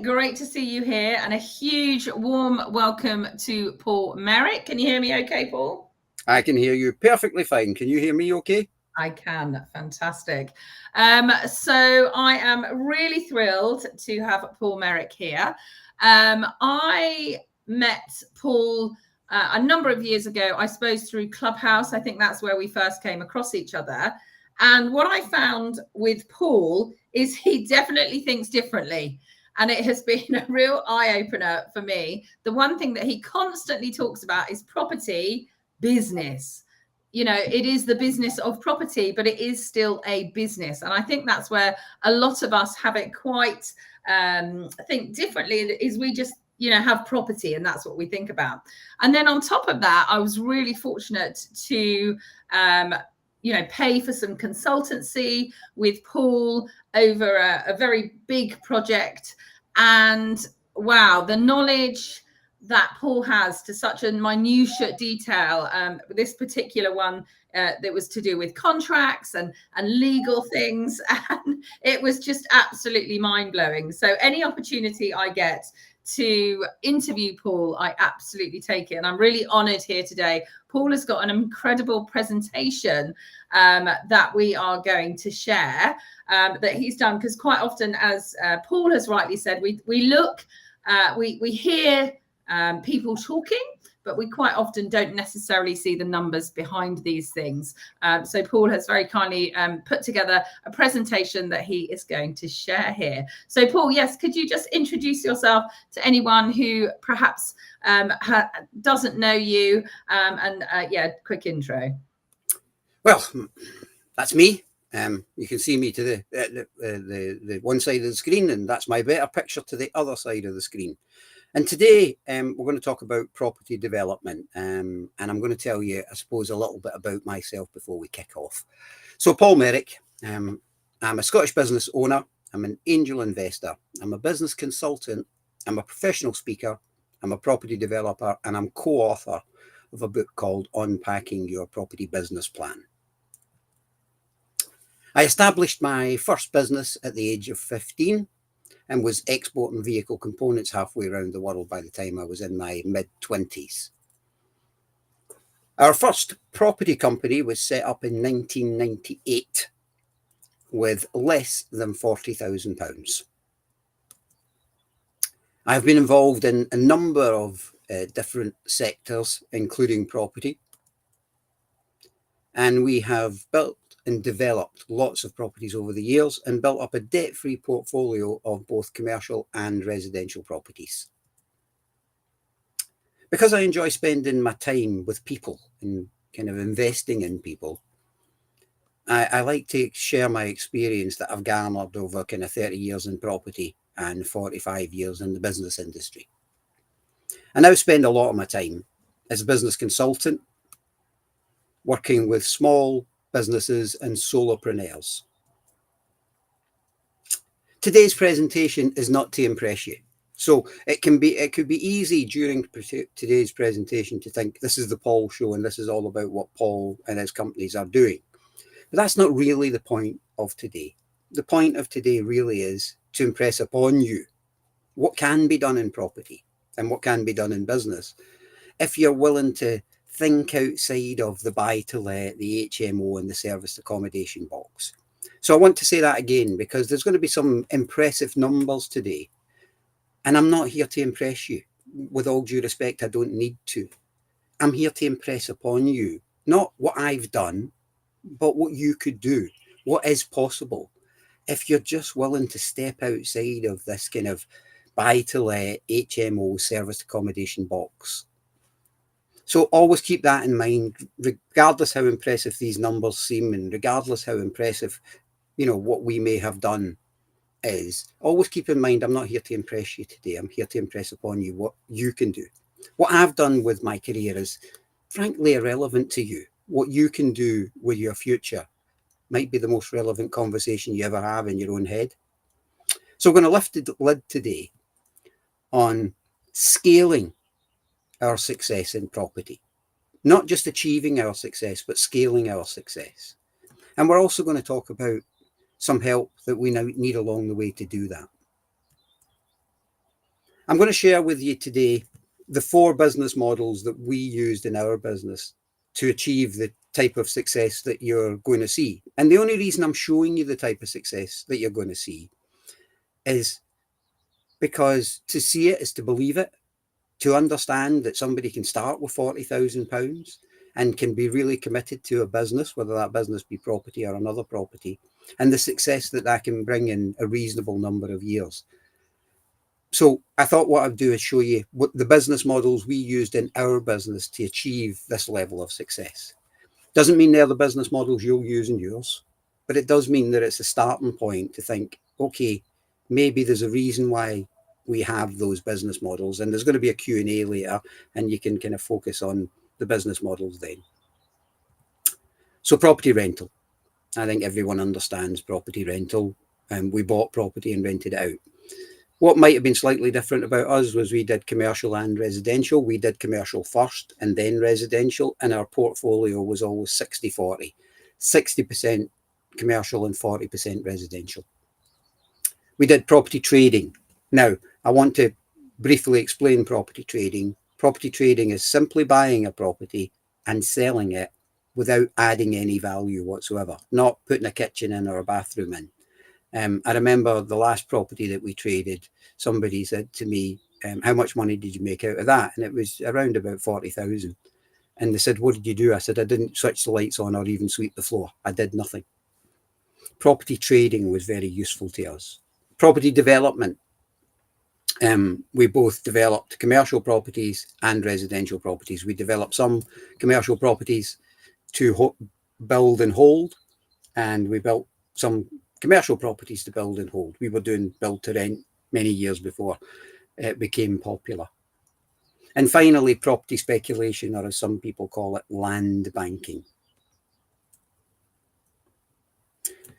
great to see you here, and a huge warm welcome to Paul Merrick. Can you hear me okay, Paul? I can hear you perfectly fine. Can you hear me okay? I can. Fantastic. So I am really thrilled to have Paul Merrick here. I met Paul a number of years ago, I suppose through Clubhouse. I think that's where we first came across each other. And what I found with Paul is he definitely thinks differently. And it has been a real eye-opener for me. The one thing that he constantly talks about is property business. You know, it is the business of property, but it is still a business. And I think that's where a lot of us have it quite think differently, is we just, you know, have property and that's what we think about. And then on top of that, I was really fortunate to pay for some consultancy with Paul over a very big project. And wow, the knowledge that Paul has to such a minutiate detail. This particular one that was to do with contracts and legal things, and it was just absolutely mind-blowing. So any opportunity I get to interview Paul, I absolutely take it, and I'm really honored here today. Paul has got an incredible presentation that we are going to share that he's done, because quite often, as Paul has rightly said, we hear people talking, but we quite often don't necessarily see the numbers behind these things. So Paul has very kindly put together a presentation that he is going to share here. So Paul, yes, could you just introduce yourself to anyone who perhaps doesn't know you, quick intro. Well, that's me. You can see me to the one side of the screen, and that's my better picture to the other side of the screen. And today we're going to talk about property development, and I'm going to tell you, I suppose, a little bit about myself before we kick off. So Paul Merrick, I'm a Scottish business owner, I'm an angel investor, I'm a business consultant, I'm a professional speaker, I'm a property developer, and I'm co-author of a book called Unpacking Your Property Business Plan. I established my first business at the age of 15 and was exporting vehicle components halfway around the world by the time I was in my mid-20s. Our first property company was set up in 1998 with less than £40,000. I've been involved in a number of different sectors, including property, and we have built and developed lots of properties over the years and built up a debt-free portfolio of both commercial and residential properties. Because I enjoy spending my time with people and kind of investing in people, I like to share my experience that I've garnered over kind of 30 years in property and 45 years in the business industry. I now spend a lot of my time as a business consultant, working with small businesses and solopreneurs. Today's presentation is not to impress you. So it could be easy during today's presentation to think this is the Paul show and this is all about what Paul and his companies are doing. But that's not really the point of today. The point of today really is to impress upon you what can be done in property and what can be done in business if you're willing to think outside of the buy-to-let, the HMO and the serviced accommodation box. So I want to say that again, because there's going to be some impressive numbers today. And I'm not here to impress you. With all due respect, I don't need to. I'm here to impress upon you, not what I've done, but what you could do, what is possible. If you're just willing to step outside of this kind of buy-to-let, HMO, serviced accommodation box. So always keep that in mind, regardless how impressive these numbers seem and regardless how impressive, what we may have done is. Always keep in mind, I'm not here to impress you today. I'm here to impress upon you what you can do. What I've done with my career is frankly irrelevant to you. What you can do with your future might be the most relevant conversation you ever have in your own head. So we're going to lift the lid today on scaling our success in property, not just achieving our success, but scaling our success. And we're also going to talk about some help that we now need along the way to do that. I'm going to share with you today the 4 business models that we used in our business to achieve the type of success that you're going to see. And the only reason I'm showing you the type of success that you're going to see is because to see it is to believe it, to understand that somebody can start with £40,000 and can be really committed to a business, whether that business be property or another property, and the success that that can bring in a reasonable number of years. So I thought what I'd do is show you what the business models we used in our business to achieve this level of success. Doesn't mean they're the business models you'll use in yours, but it does mean that it's a starting point to think, okay, maybe there's a reason why we have those business models, and there's going to be a Q&A later, and you can kind of focus on the business models then. So property rental. I think everyone understands property rental, and we bought property and rented it out. What might have been slightly different about us was we did commercial and residential. We did commercial first and then residential, and our portfolio was always 60-40, 60% commercial and 40% residential. We did property trading. Now, I want to briefly explain property trading. Property trading is simply buying a property and selling it without adding any value whatsoever, not putting a kitchen in or a bathroom in. I remember the last property that we traded, somebody said to me, how much money did you make out of that? And it was around about 40,000. And they said, what did you do? I said, I didn't switch the lights on or even sweep the floor. I did nothing. Property trading was very useful to us. Property development. We both developed commercial properties and residential properties. We developed some commercial properties to build and hold, and we built some commercial properties to build and hold. We were doing build to rent many years before it became popular. And finally, property speculation, or as some people call it, land banking.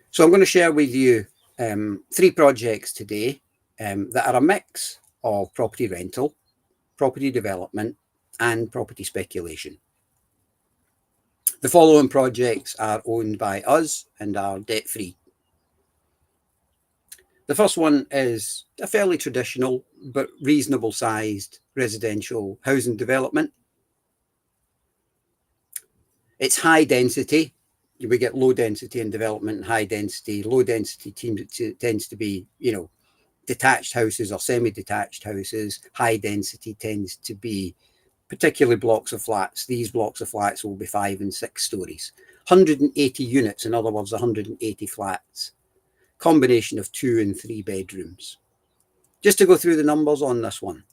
So I'm going to share with you 3 projects today that are a mix of property rental, property development, and property speculation. The following projects are owned by us and are debt-free. The first one is a fairly traditional but reasonable sized residential housing development. It's high density. We get low density in development and high density. Low density tends to be, detached houses or semi-detached houses. High density tends to be particularly blocks of flats. These blocks of flats will be 5 and 6 stories. 180 units, in other words, 180 flats. Combination of 2 and 3 bedrooms. Just to go through the numbers on this one.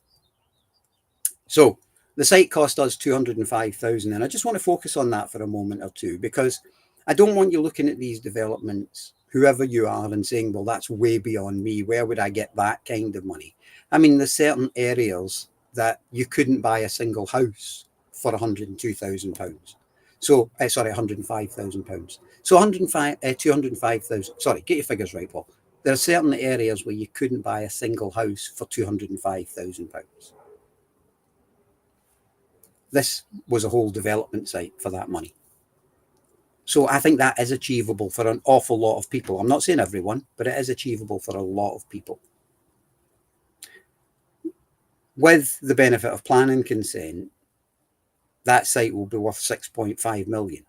So the site cost us 205,000, and I just want to focus on that for a moment or two, because I don't want you looking at these developments, whoever you are, and saying, well, that's way beyond me. Where would I get that kind of money? I mean, there's certain areas that you couldn't buy a single house for £102,000. So, sorry, £105,000. So 205,000, sorry, get your figures right, Paul. There are certain areas where you couldn't buy a single house for £205,000. This was a whole development site for that money. So I think that is achievable for an awful lot of people. I'm not saying everyone, but it is achievable for a lot of people. With the benefit of planning consent, that site will be worth 6.5 million.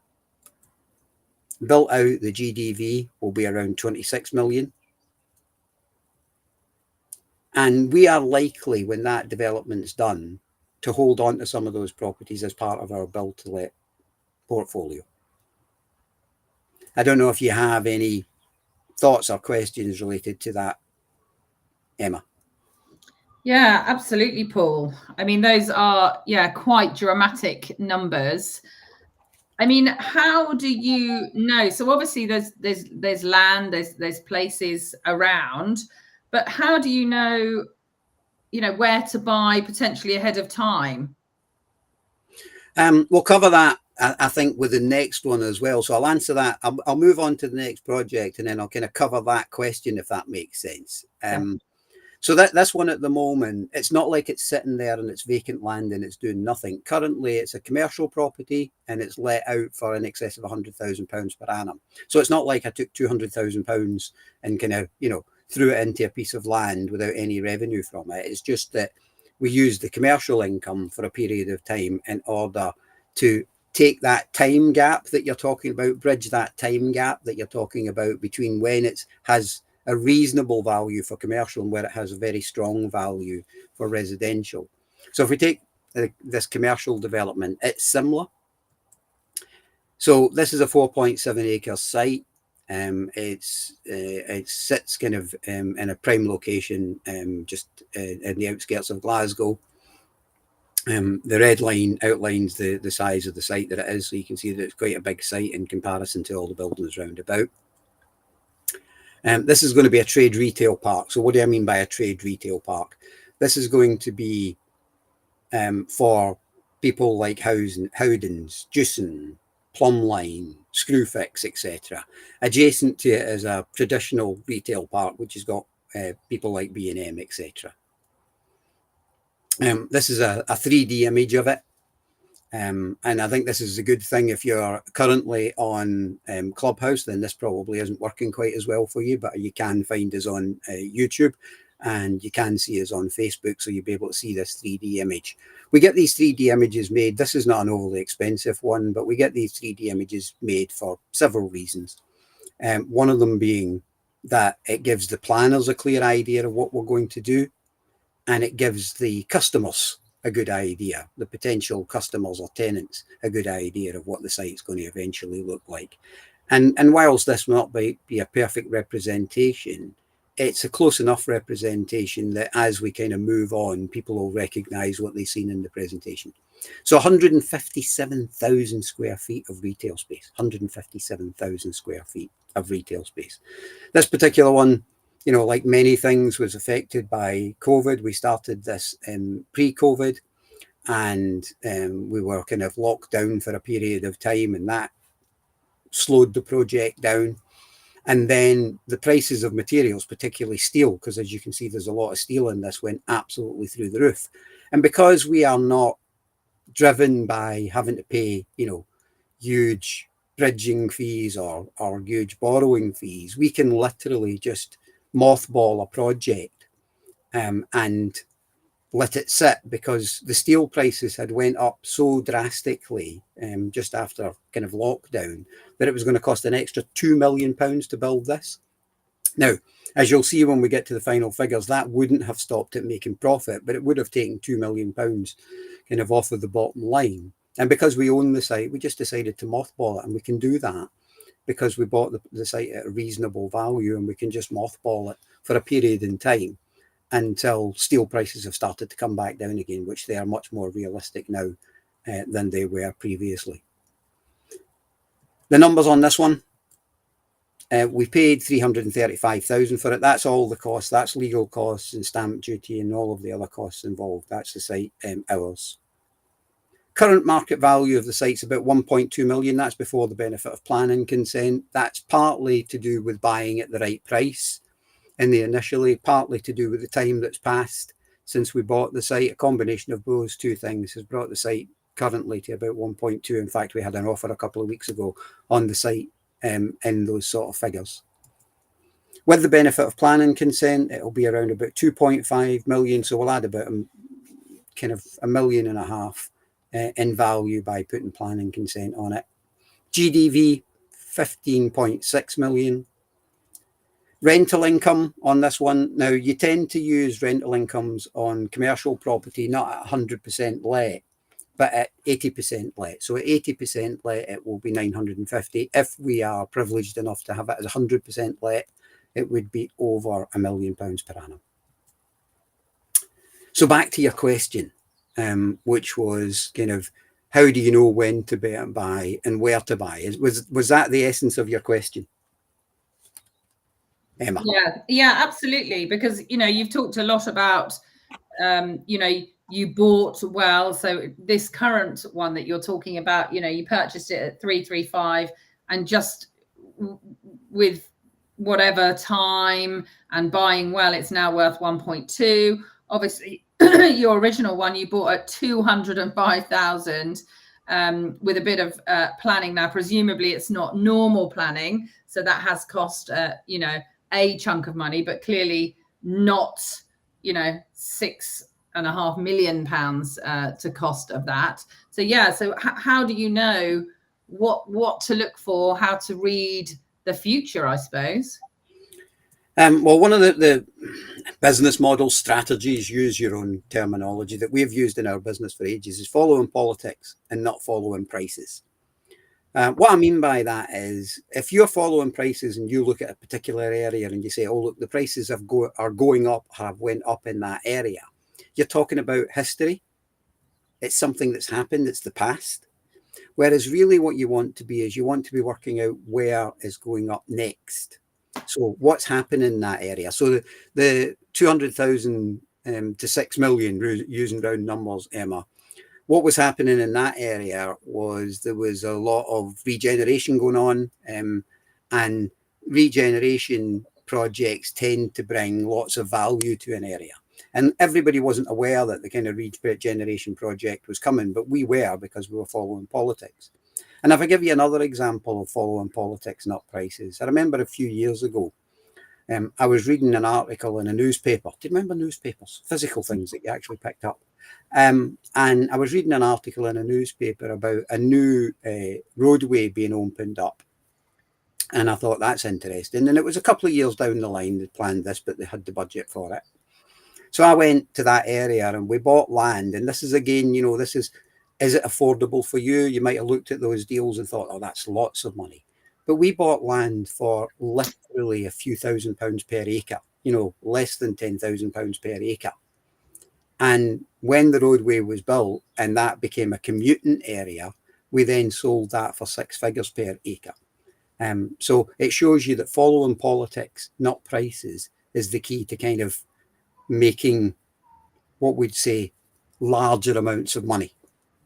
Built out, the GDV will be around 26 million. And we are likely, when that development's done, to hold on to some of those properties as part of our build to let portfolio. I don't know if you have any thoughts or questions related to that, Emma. Yeah, absolutely, Paul. I mean, those are, quite dramatic numbers. I mean, how do you know? So obviously there's land, there's places around, but how do you know, where to buy potentially ahead of time? We'll cover that, I think, with the next one as well. So I'll answer that. I'll move on to the next project, and then I'll kind of cover that question, if that makes sense. So this one at the moment, it's not like it's sitting there and it's vacant land and it's doing nothing. Currently, it's a commercial property and it's let out for in excess of £100,000 per annum. So it's not like I took £200,000 and kind of, threw it into a piece of land without any revenue from it. It's just that we use the commercial income for a period of time in order to take that time gap that you're talking about, bridge that time gap that you're talking about between when it has a reasonable value for commercial and where it has a very strong value for residential. So if we take this commercial development, it's similar. So this is a 4.7 acre site. It sits kind of in a prime location, just in the outskirts of Glasgow. The red line outlines the size of the site that it is, so you can see that it's quite a big site in comparison to all the buildings round about. This is going to be a trade retail park. So what do I mean by a trade retail park? This is going to be for people like Howdens, Juicing, Plumline, Screwfix, etc. Adjacent to it is a traditional retail park, which has got people like B&M, etc. This is a 3D image of it. And I think this is a good thing if you're currently on Clubhouse, then this probably isn't working quite as well for you, but you can find us on YouTube and you can see us on Facebook, so you'll be able to see this 3D image. We get these 3D images made. This is not an overly expensive one, but we get these 3D images made for several reasons. One of them being that it gives the planners a clear idea of what we're going to do, and it gives the customers a good idea, the potential customers or tenants, a good idea of what the site's going to eventually look like. And whilst this will not be a perfect representation, it's a close enough representation that as we kind of move on, people will recognise what they've seen in the presentation. So 157,000 square feet of retail space, 157,000 square feet of retail space. This particular one, you know, like many things, was affected by COVID. We started this pre-COVID, and we were kind of locked down for a period of time, and that slowed the project down. And then the prices of materials, particularly steel, because as you can see, there's a lot of steel in this, went absolutely through the roof. And because we are not driven by having to pay, you know, huge bridging fees or huge borrowing fees, we can literally just mothball a project and let it sit, because the steel prices had went up so drastically just after kind of lockdown that it was going to cost an extra £2 million to build this. Now, as you'll see when we get to the final figures, that wouldn't have stopped it making profit, but it would have taken £2 million kind of off of the bottom line. And because we own the site, we just decided to mothball it, and we can do that because we bought the site at a reasonable value, and we can just mothball it for a period in time until steel prices have started to come back down again, which they are much more realistic now than they were previously. The numbers on this one, we paid $335,000 for it. That's all the costs. That's legal costs and stamp duty and all of the other costs involved. That's the site hours. Current market value of the site's about 1.2 million. That's before the benefit of planning consent. That's partly to do with buying at the right price in the initially, partly to do with the time that's passed since we bought the site. A combination of those two things has brought the site currently to about 1.2. In fact, we had an offer a couple of weeks ago on the site in those sort of figures. With the benefit of planning consent, it'll be around about 2.5 million. So we'll add about kind of $1.5 million in value by putting planning consent on it. GDV, 15.6 million. Rental income on this one. Now, you tend to use rental incomes on commercial property, not at 100% let, but at 80% let. So at 80% let, it will be 950. If we are privileged enough to have it as 100% let, it would be over £1 million per annum. So back to your question, which was kind of, how do you know when to buy and where to buy? Was that the essence of your question, Emma? Yeah, absolutely. Because, you know, you've talked a lot about, you know, you bought well. So this current one that you're talking about, you know, you purchased it at 335, and just with whatever time and buying well, it's now worth 1.2. Obviously, your original one you bought at 205,000 with a bit of planning. Now, presumably it's not normal planning, so that has cost, you know, a chunk of money, but clearly not, you know, £6.5 million to cost of that. So yeah, so how do you know what to look for, how to read the future, I suppose? Well, one of the business model strategies, use your own terminology, that we've used in our business for ages is following politics and not following prices. What I mean by that is, if you're following prices and you look at a particular area and you say, oh, look, the prices are going up, have went up in that area, you're talking about history. It's something that's happened, it's the past. Whereas really what you want to be is you want to be working out where is going up next. So what's happening in that area? So the 200,000 to 6 million, using round numbers, Emma, what was happening in that area was there was a lot of regeneration going on, and regeneration projects tend to bring lots of value to an area. And everybody wasn't aware that the kind of regeneration project was coming, but we were, because we were following politics. And if I give you another example of following politics, not prices, I remember a few years ago, I was reading an article in a newspaper. Do you remember newspapers? Physical things that you actually picked up. And I was reading an article in a newspaper about a new roadway being opened up. And I thought, that's interesting. And it was a couple of years down the line they planned this, but they had the budget for it. So I went to that area and we bought land. And this is, again, you know, is it affordable for you? You might have looked at those deals and thought, oh, that's lots of money. But we bought land for literally a few £1,000s per acre, you know, less than £10,000 per acre. And when the roadway was built and that became a commuting area, we then sold that for 6 figures per acre. So it shows you that following politics, not prices, is the key to kind of making what we'd say larger amounts of money.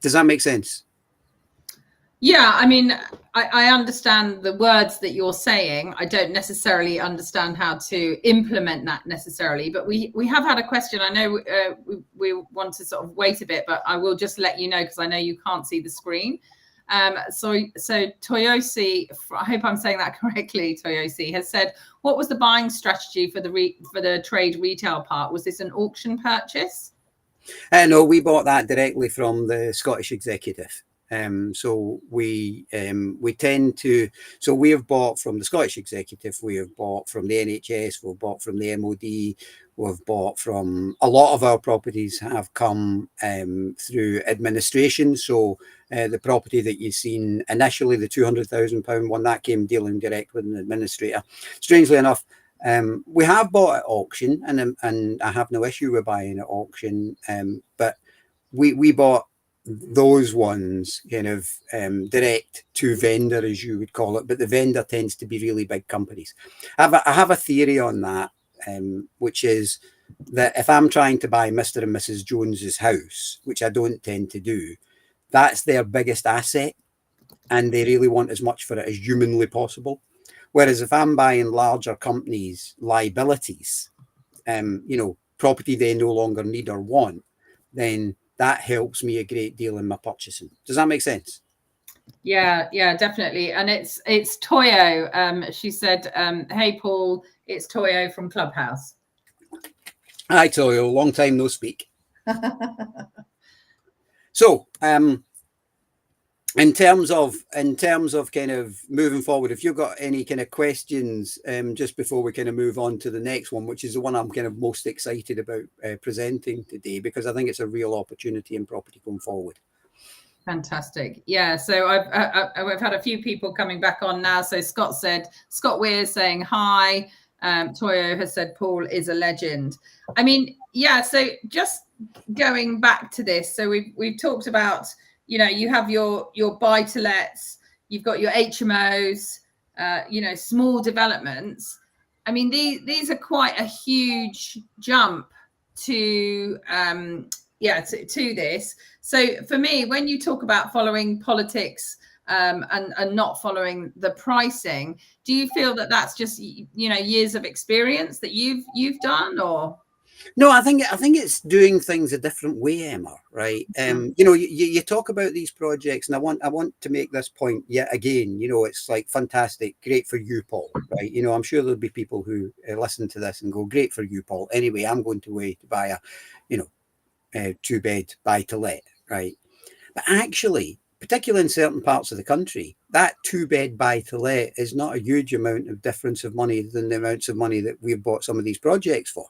Does that make sense? Yeah, I mean, I understand the words that you're saying. I don't necessarily understand how to implement that necessarily, but we have had a question. I know we want to sort of wait a bit, but I will just let you know, because I know you can't see the screen. So Toyosi, I hope I'm saying that correctly, Toyosi, has said, what was the buying strategy for the trade retail part? Was this an auction purchase? No, we bought that directly from the Scottish Executive. So we tend to, so we have bought from the Scottish Executive, we have bought from the NHS, we've bought from the MOD, we've bought from, a lot of our properties have come through administration. So the property that you've seen initially, the £200,000 one, that came dealing direct with an administrator. Strangely enough, we have bought at auction, and I have no issue with buying at auction, but we bought those ones kind of direct to vendor, as you would call it, but the vendor tends to be really big companies. I have a theory on that, which is that if I'm trying to buy Mr. and Mrs. Jones's house, which I don't tend to do, that's their biggest asset, and they really want as much for it as humanly possible. Whereas if I'm buying larger companies' liabilities, you know, property they no longer need or want, then that helps me a great deal in my purchasing. Does that make sense? Yeah, definitely. And it's Toyo. She said, hey, Paul, it's Toyo from Clubhouse. Hi, Toyo. Long time no speak. So, in terms of kind of moving forward, if you've got any kind of questions, just before we kind of move on to the next one, which is the one I'm kind of most excited about presenting today, because I think it's a real opportunity in property going forward. Fantastic. Yeah. So I've had a few people coming back on now. So Scott Weir saying hi. Toyo has said Paul is a legend. I mean, yeah. So just going back to this, so we've talked about, you know, you have your buy to lets, you've got your HMOs, you know, small developments. I mean, these are quite a huge jump to this. So for me, when you talk about following politics and not following the pricing, do you feel that that's just, you know, years of experience that you've done, or? No, I think it's doing things a different way, Emma. Right? You know, you talk about these projects, and I want to make this point yet again. You know, it's like fantastic, great for you, Paul. Right? You know, I'm sure there'll be people who listen to this and go, "Great for you, Paul." Anyway, I'm going to wait to buy a, you know, 2-bed buy to let. Right? But actually, particularly in certain parts of the country, that 2-bed buy to let is not a huge amount of difference of money than the amounts of money that we've bought some of these projects for.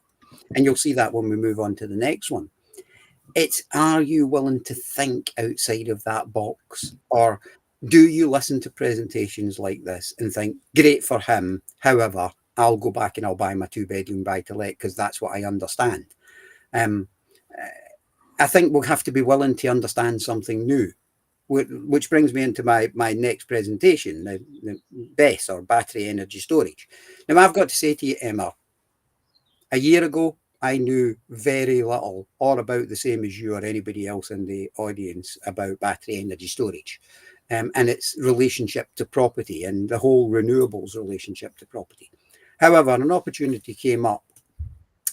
And you'll see that when we move on to the next one. It's, are you willing to think outside of that box? Or do you listen to presentations like this and think, great for him, however, I'll go back and I'll buy my 2-bedroom buy to let because that's what I understand. I think we'll have to be willing to understand something new, which brings me into my next presentation, the BESS, or battery energy storage. Now, I've got to say to you, Emma, a year ago, I knew very little, or about the same as you or anybody else in the audience, about battery energy storage and its relationship to property and the whole renewables relationship to property. However, an opportunity came up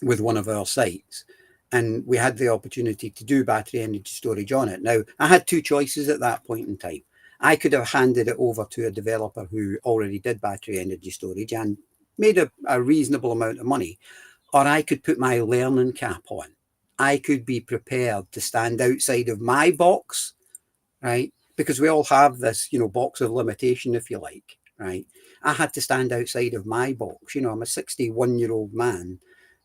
with one of our sites, and we had the opportunity to do battery energy storage on it. Now, I had two choices at that point in time. I could have handed it over to a developer who already did battery energy storage and made a reasonable amount of money, or I could put my learning cap on. I could be prepared to stand outside of my box, right? Because we all have this, you know, box of limitation, if you like, right? I had to stand outside of my box. You know, I'm a 61-year-old man,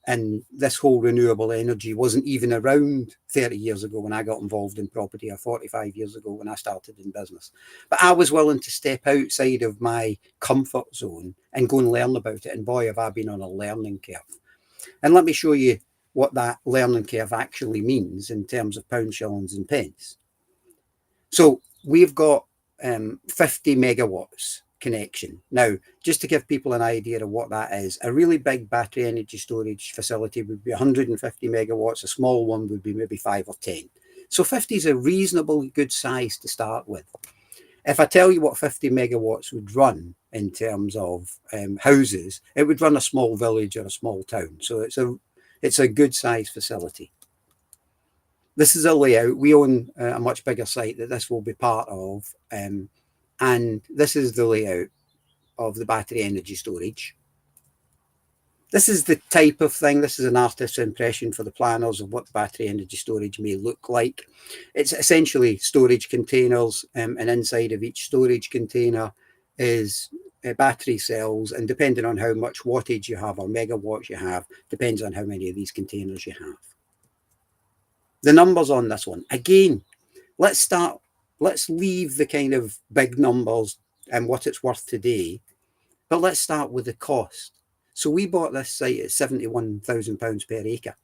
and this whole renewable energy wasn't even around 30 years ago when I got involved in property, or 45 years ago when I started in business. But I was willing to step outside of my comfort zone and go and learn about it. And boy, have I been on a learning curve. And let me show you what that learning curve actually means in terms of pounds, shillings, and pence. So we've got 50 megawatts connection. Now, just to give people an idea of what that is, a really big battery energy storage facility would be 150 megawatts. A small one would be maybe 5 or 10. So 50 is a reasonably good size to start with. If I tell you what 50 megawatts would run in terms of houses, it would run a small village or a small town. So it's a good size facility. This is a layout. We own a much bigger site that this will be part of. And this is the layout of the battery energy storage. This is the type of thing. This is an artist's impression for the planners of what battery energy storage may look like. It's essentially storage containers, and inside of each storage container is battery cells, and depending on how much wattage you have or megawatts you have, depends on how many of these containers you have. The numbers on this one, again, let's leave the kind of big numbers and what it's worth today, but let's start with the cost. So we bought this site at £71,000 per acre.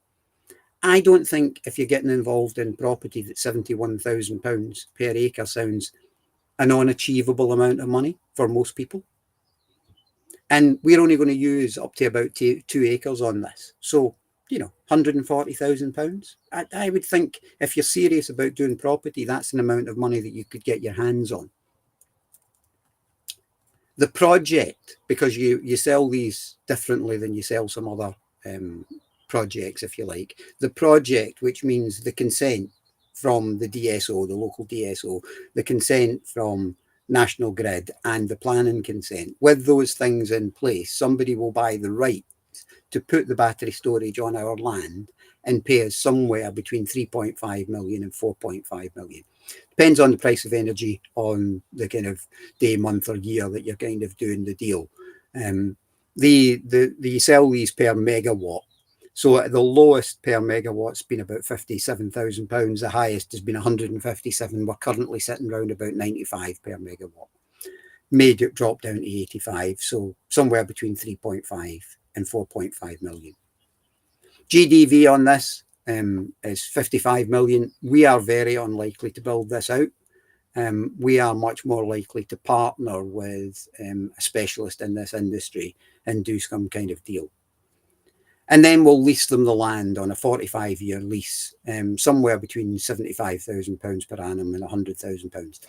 I don't think if you're getting involved in property that £71,000 per acre sounds an unachievable amount of money for most people. And we're only going to use up to about 2 acres on this. So, you know, £140,000. I would think if you're serious about doing property, that's an amount of money that you could get your hands on. The project, because you sell these differently than you sell some other projects, if you like. The project, which means the consent from the DSO, the local DSO, the consent from National Grid, and the planning consent. With those things in place, somebody will buy the right to put the battery storage on our land and pay us somewhere between 3.5 million and 4.5 million. Depends on the price of energy, on the kind of day, month, or year that you're kind of doing the deal. You sell these per megawatt. So the lowest per megawatt's been about £57,000. The highest has been 157. We're currently sitting around about 95 per megawatt. May drop down to 85. So somewhere between 3.5 and 4.5 million. GDV on this is 55 million. We are very unlikely to build this out. We are much more likely to partner with a specialist in this industry and do some kind of deal. And then we'll lease them the land on a 45-year lease, somewhere between £75,000 per annum and £100,000.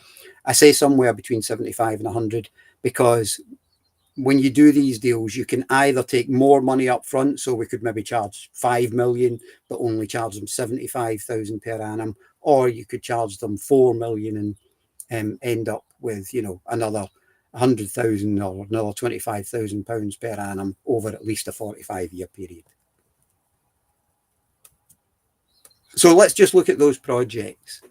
I say somewhere between 75 and 100 because when you do these deals, you can either take more money up front, so we could maybe charge 5 million, but only charge them 75,000 per annum, or you could charge them 4 million and end up with, you know, another 100,000 or another 25,000 pounds per annum over at least a 45-year period. So let's just look at those projects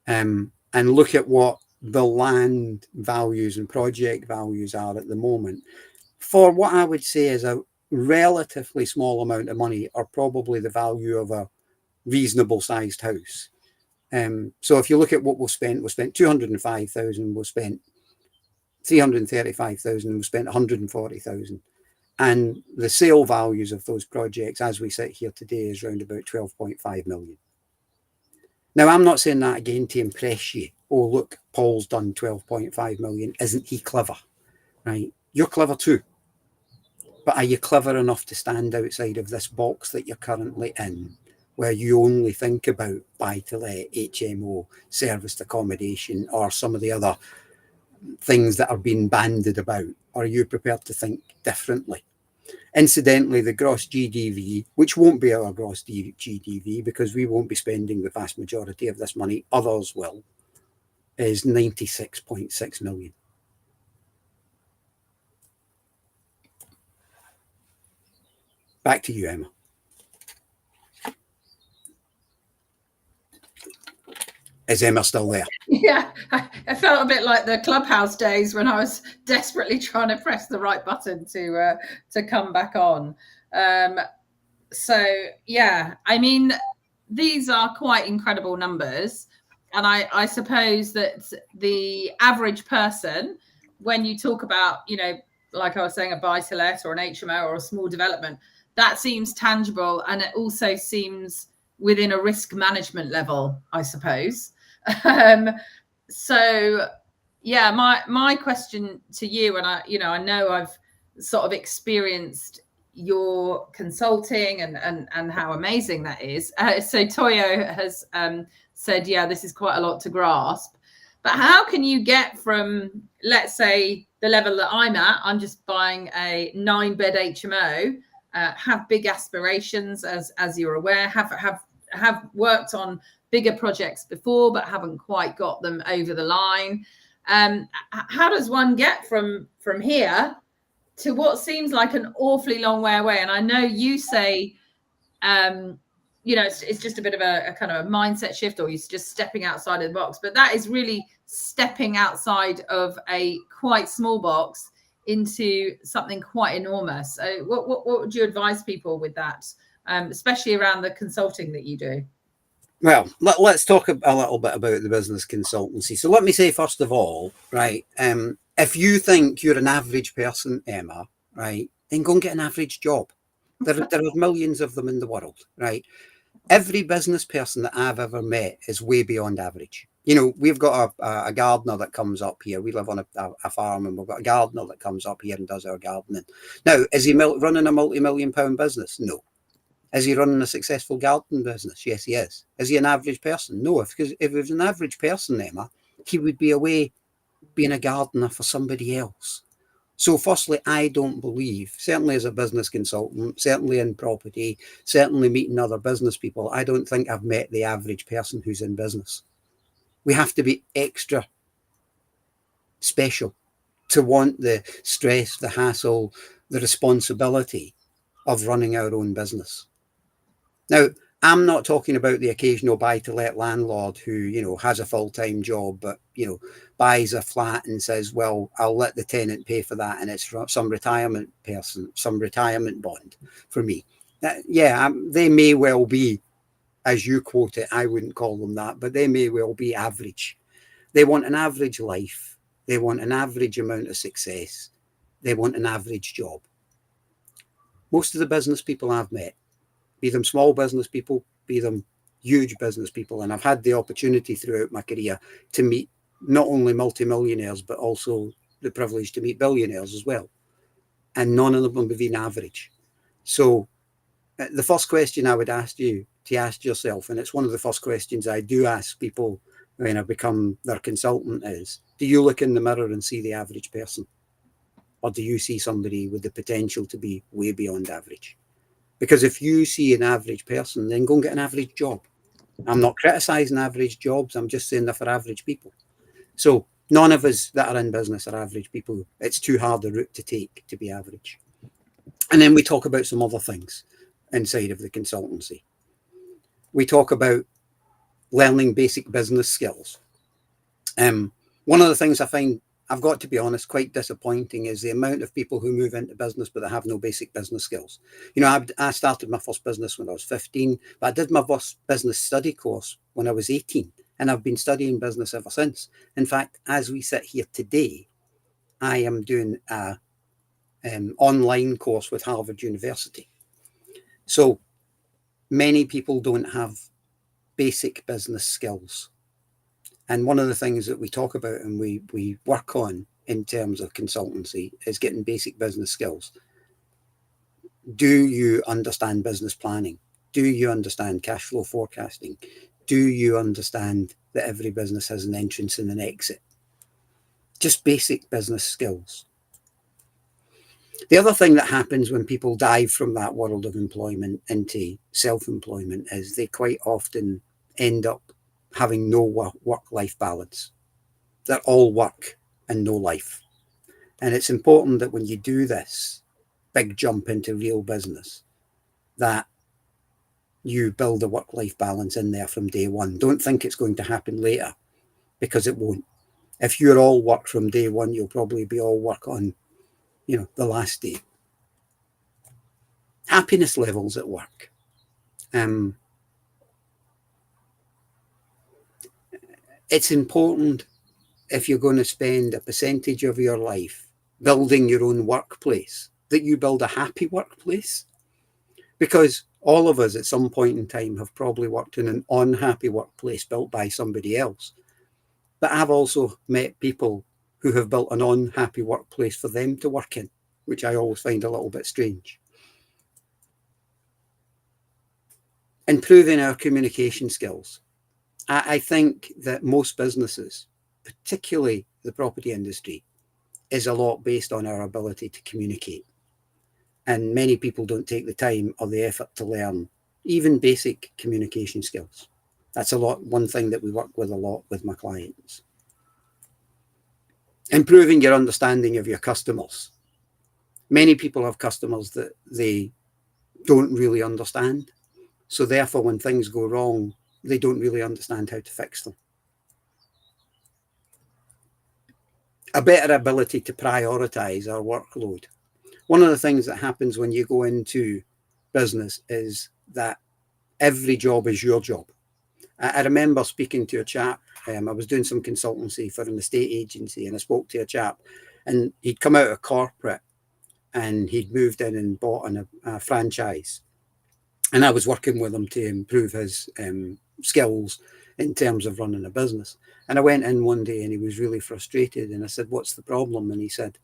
and look at what the land values and project values are at the moment. For what I would say is a relatively small amount of money, are probably the value of a reasonable sized house. So if you look at what we've spent 205,000, we've spent 335,000, we've spent 140,000. And the sale values of those projects as we sit here today is around about 12.5 million. Now, I'm not saying that again to impress you. Oh, look, Paul's done 12.5 million. Isn't he clever? Right? You're clever too. But are you clever enough to stand outside of this box that you're currently in, where you only think about buy-to-let, HMO, serviced accommodation, or some of the other things that are being bandied about? Or are you prepared to think differently? Incidentally, the gross GDV, which won't be our gross GDV because we won't be spending the vast majority of this money, others will, is 96.6 million. Back to you, Emma. Is Emma still there? Yeah, I felt a bit like the Clubhouse days when I was desperately trying to press the right button to come back on. So yeah, I mean, these are quite incredible numbers, and I suppose that the average person, when you talk about, you know, like I was saying, a buy-to-let or an HMO or a small development, that seems tangible, and it also seems within a risk management level, I suppose. So yeah, my question to you, and I know I've sort of experienced your consulting and how amazing that is. So Toyo has said, yeah, this is quite a lot to grasp. But how can you get from, let's say, the level that I'm at, I'm just buying a 9-bed HMO, have big aspirations, as you're aware, have worked on bigger projects before, but haven't quite got them over the line. How does one get from here to what seems like an awfully long way away? And I know you say, it's just a bit of a kind of a mindset shift, or you're just stepping outside of the box, but that is really stepping outside of a quite small box into something quite enormous. So what would you advise people with that, especially around the consulting that you do? Well, let's talk a little bit about the business consultancy. So let me say, first of all, right, if you think you're an average person, Emma, right, then go and get an average job. There are millions of them in the world, right? Every business person that I've ever met is way beyond average. You know, we've got a gardener that comes up here. We live on a farm, and we've got a gardener that comes up here and does our gardening. Now, is he running a multi-million-pound business? No. Is he running a successful gardening business? Yes, he is. Is he an average person? No, because if he was an average person, Emma, he would be away being a gardener for somebody else. So firstly, I don't believe, certainly as a business consultant, certainly in property, certainly meeting other business people, I don't think I've met the average person who's in business. We have to be extra special to want the stress, the hassle, the responsibility of running our own business. Now, I'm not talking about the occasional buy-to-let landlord who, you know, has a full-time job, but, you know, buys a flat and says, well, I'll let the tenant pay for that, and it's some retirement person, some retirement bond for me. They may well be, as you quote it, I wouldn't call them that, but they may well be average. They want an average life. They want an average amount of success. They want an average job. Most of the business people I've met, be them small business people, be them huge business people. And I've had the opportunity throughout my career to meet not only multimillionaires, but also the privilege to meet billionaires as well. And none of them have been average. So the first question I would ask you to ask yourself, and it's one of the first questions I do ask people when I become their consultant, is, do you look in the mirror and see the average person? or do you see somebody with the potential to be way beyond average? Because if you see an average person, then go and get an average job. I'm not criticizing average jobs. I'm just saying they're for average people. So none of us that are in business are average people. It's too hard a route to take to be average. And then we talk about some other things inside of the consultancy. We talk about learning basic business skills. One of the things I find, I've got to be honest, quite disappointing is the amount of people who move into business but they have no basic business skills. You know, I started my first business when I was 15, but I did my first business study course when I was 18, and I've been studying business ever since. In fact, as we sit here today, I am doing a online course with Harvard University. So many people don't have basic business skills. And one of the things that we talk about and we work on in terms of consultancy is getting basic business skills. Do you understand business planning? Do you understand cash flow forecasting? Do you understand that every business has an entrance and an exit? Just basic business skills. The other thing that happens when people dive from that world of employment into self-employment is they quite often end up having no work-life balance. They're all work and no life. And it's important that when you do this big jump into real business, that you build a work-life balance in there from day one. Don't think it's going to happen later, because it won't. If you're all work from day one, you'll probably be all work on, the last day. Happiness levels at work. It's important, if you're going to spend a percentage of your life building your own workplace, that you build a happy workplace. Because all of us at some point in time have probably worked in an unhappy workplace built by somebody else. But I've also met people who have built an unhappy workplace for them to work in, which I always find a little bit strange. Improving our communication skills. I think that most businesses, particularly the property industry, is a lot based on our ability to communicate. And many people don't take the time or the effort to learn even basic communication skills. That's one thing that we work with a lot with my clients. Improving your understanding of your customers. Many people have customers that they don't really understand. So therefore, when things go wrong, they don't really understand how to fix them. A better ability to prioritize our workload. One of the things that happens when you go into business is that every job is your job. I remember speaking to a chap. I was doing some consultancy for an estate agency, and I spoke to a chap, and he'd come out of corporate and he'd moved in and bought a franchise. And I was working with him to improve his skills in terms of running a business. And I went in one day and he was really frustrated. And I said, "What's the problem?" And he said,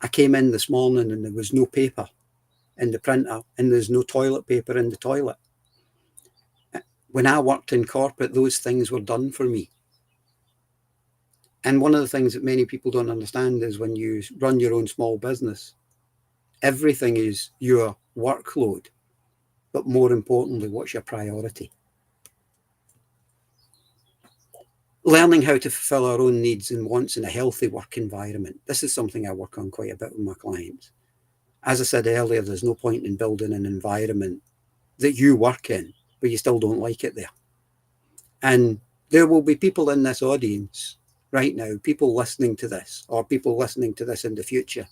"I came in this morning and there was no paper in the printer and there's no toilet paper in the toilet. When I worked in corporate, those things were done for me." And one of the things that many people don't understand is when you run your own small business, everything is your workload. But more importantly, what's your priority? Learning how to fulfill our own needs and wants in a healthy work environment. This is something I work on quite a bit with my clients. As I said earlier, there's no point in building an environment that you work in, but you still don't like it there. And there will be people in this audience right now, people listening to this, or people listening to this in the future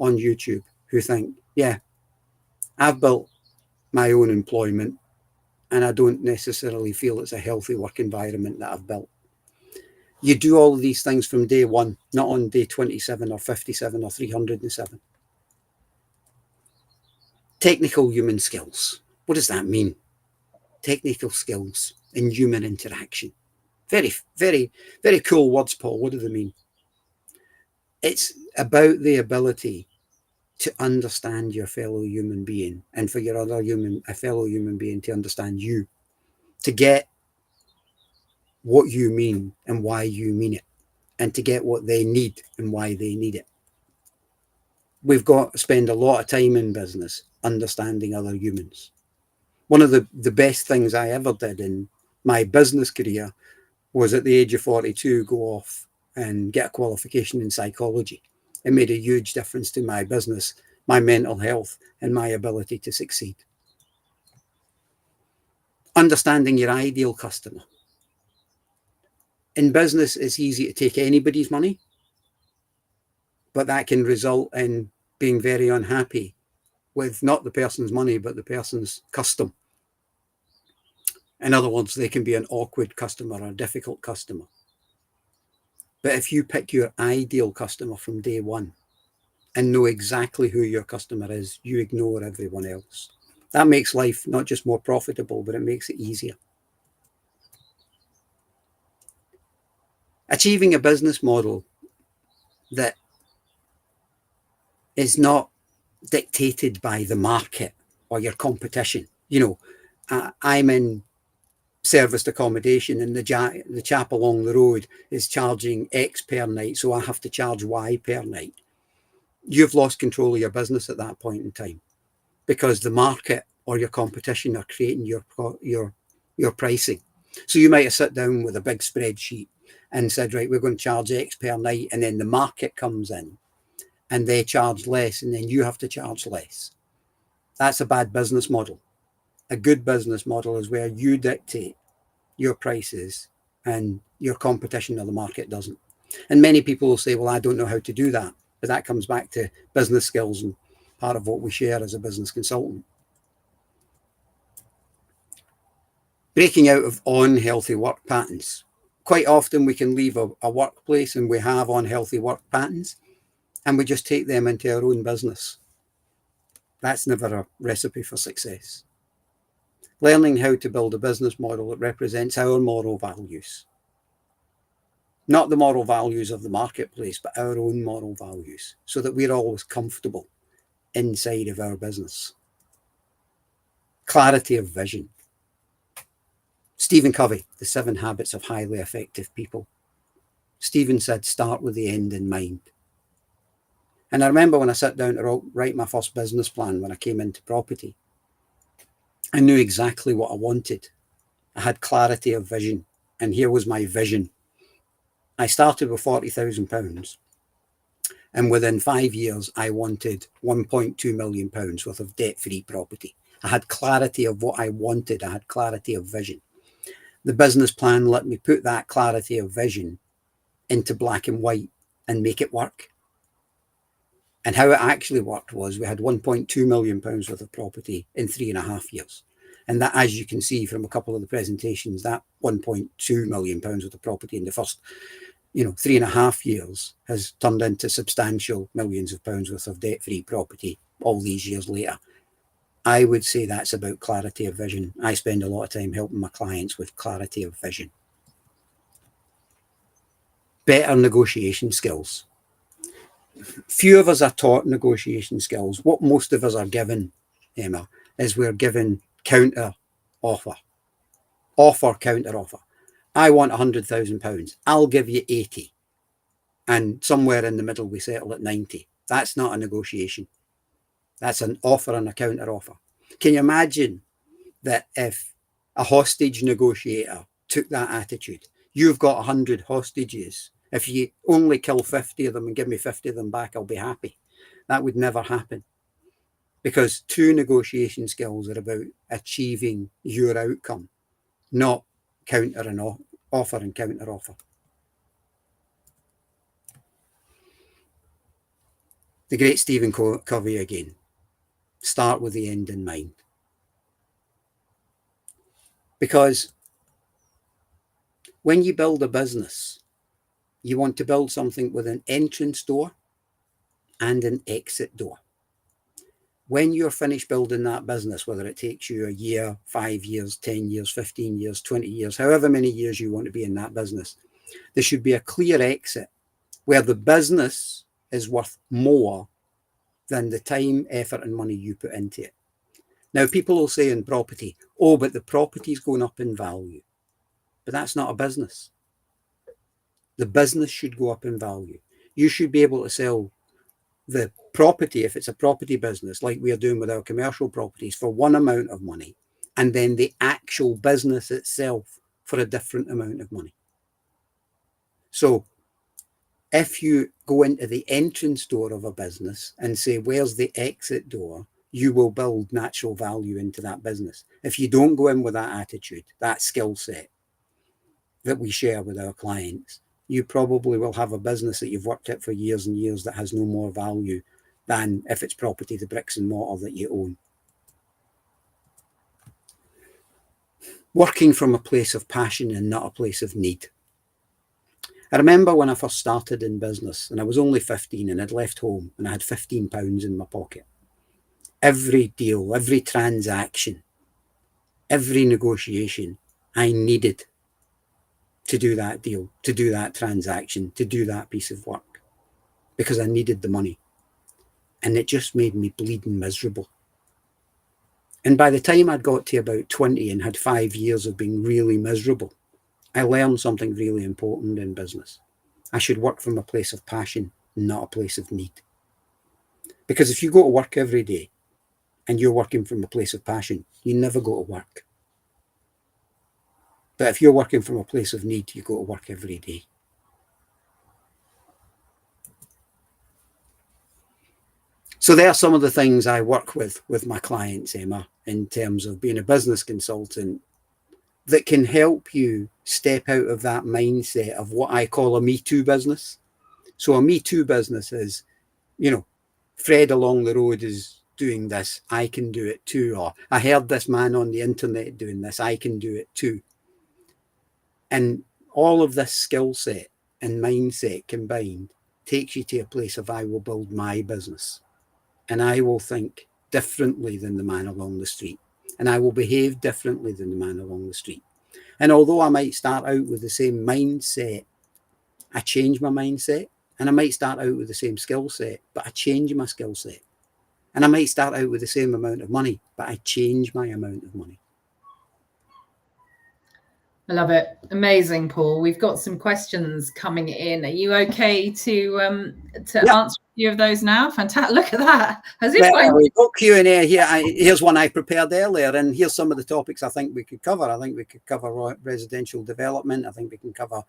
on YouTube, who think, yeah, I've built my own employment and I don't necessarily feel it's a healthy work environment that I've built. You do all of these things from day one, not on day 27 or 57 or 307. Technical human skills. What does that mean? Technical skills in human interaction. Very, very, very cool words, Paul. What do they mean? It's about the ability to understand your fellow human being, and for your a fellow human being to understand you, to get what you mean and why you mean it, and to get what they need and why they need it. we've got to spend a lot of time in business understanding other humans. One of the best things I ever did in my business career was at the age of 42, go off and get a qualification in psychology. It made a huge difference to my business, my mental health, and my ability to succeed. Understanding your ideal customer. In business, it's easy to take anybody's money, but that can result in being very unhappy with not the person's money, but the person's custom. In other words, they can be an awkward customer or a difficult customer. But if you pick your ideal customer from day one and know exactly who your customer is, you ignore everyone else. That makes life not just more profitable, but it makes it easier. Achieving a business model that is not dictated by the market or your competition. You know, I'm in serviced accommodation and the chap along the road is charging X per night, so I have to charge Y per night. You've lost control of your business at that point in time because the market or your competition are creating your pricing. So you might have sat down with a big spreadsheet and said, right, we're going to charge X per night, and then the market comes in and they charge less, and then you have to charge less. That's a bad business model. A good business model is where you dictate your prices and your competition or the market doesn't. And many people will say, well, I don't know how to do that. But that comes back to business skills and part of what we share as a business consultant. Breaking out of unhealthy work patterns. Quite often we can leave a workplace and we have unhealthy work patterns and we just take them into our own business. That's never a recipe for success. Learning how to build a business model that represents our moral values. Not the moral values of the marketplace, but our own moral values, so that we're always comfortable inside of our business. Clarity of vision. Stephen Covey, The 7 Habits of Highly Effective People. Stephen said, start with the end in mind. And I remember when I sat down to write my first business plan when I came into property, I knew exactly what I wanted. I had clarity of vision. And here was my vision. I started with £40,000. And within 5 years, I wanted £1.2 million worth of debt-free property. I had clarity of what I wanted. I had clarity of vision. The business plan let me put that clarity of vision into black and white and make it work. And how it actually worked was we had £1.2 million worth of property in 3.5 years. And that, as you can see from a couple of the presentations, that £1.2 million worth of property in the first 3.5 years has turned into substantial millions of pounds worth of debt-free property all these years later. I would say that's about clarity of vision. I spend a lot of time helping my clients with clarity of vision. Better negotiation skills. Few of us are taught negotiation skills. What most of us are given, Emma, is we're given counter offer. Counter offer. I want £100,000. I'll give you 80. And somewhere in the middle, we settle at 90. That's not a negotiation. That's an offer and a counter offer. Can you imagine that if a hostage negotiator took that attitude? You've got 100 hostages. If you only kill 50 of them and give me 50 of them back, I'll be happy. That would never happen. Because true negotiation skills are about achieving your outcome, not counter and offer and counter offer. The great Stephen Covey again. Start with the end in mind. Because when you build a business, you want to build something with an entrance door and an exit door. When you're finished building that business, whether it takes you a year, 5 years, 10 years, 15 years, 20 years, however many years you want to be in that business, there should be a clear exit where the business is worth more than the time, effort, and money you put into it. Now, people will say in property, oh, but the property's going up in value. But that's not a business. The business should go up in value. You should be able to sell the property, if it's a property business, like we are doing with our commercial properties, for one amount of money, and then the actual business itself for a different amount of money. So if you go into the entrance door of a business and say, where's the exit door, you will build natural value into that business. If you don't go in with that attitude, that skill set that we share with our clients, you probably will have a business that you've worked at for years and years that has no more value than if it's property, the bricks and mortar that you own. Working from a place of passion and not a place of need. I remember when I first started in business and I was only 15 and I'd left home and I had £15 in my pocket. Every deal, every transaction, every negotiation, I needed to do that deal, to do that transaction, to do that piece of work, because I needed the money. And it just made me bleeding miserable. And by the time I'd got to about 20 and had 5 years of being really miserable, I learned something really important in business. I should work from a place of passion, not a place of need. Because if you go to work every day and you're working from a place of passion, you never go to work. But if you're working from a place of need, you go to work every day. So there are some of the things I work with my clients, Emma, in terms of being a business consultant, that can help you step out of that mindset of what I call a Me Too business. So a Me Too business is, you know, Fred along the road is doing this, I can do it too. Or I heard this man on the internet doing this, I can do it too. And all of this skill set and mindset combined takes you to a place of, I will build my business. And I will think differently than the man along the street. And I will behave differently than the man along the street. And although I might start out with the same mindset, I change my mindset. And I might start out with the same skill set, but I change my skill set. And I might start out with the same amount of money, but I change my amount of money. I love it. Amazing, Paul. We've got some questions coming in. Are you okay to answer a few of those now? Fantastic. Look at that. As if we got Q&A here. Here's one I prepared earlier, and here's some of the topics I think we could cover. I think we could cover residential development. I think we can cover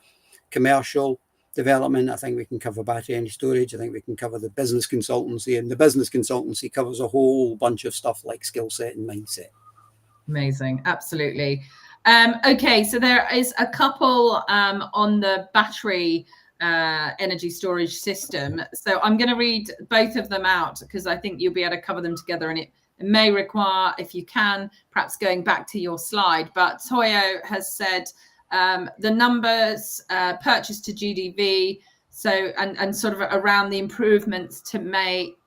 commercial development. I think we can cover battery energy storage. I think we can cover the business consultancy, and the business consultancy covers a whole bunch of stuff like skill set and mindset. Amazing. Absolutely. Okay, so there is a couple on the battery energy storage system. So I'm going to read both of them out because I think you'll be able to cover them together, and it may require, if you can, perhaps going back to your slide. But Toyo has said the numbers purchased to GDV, so and sort of around the improvements to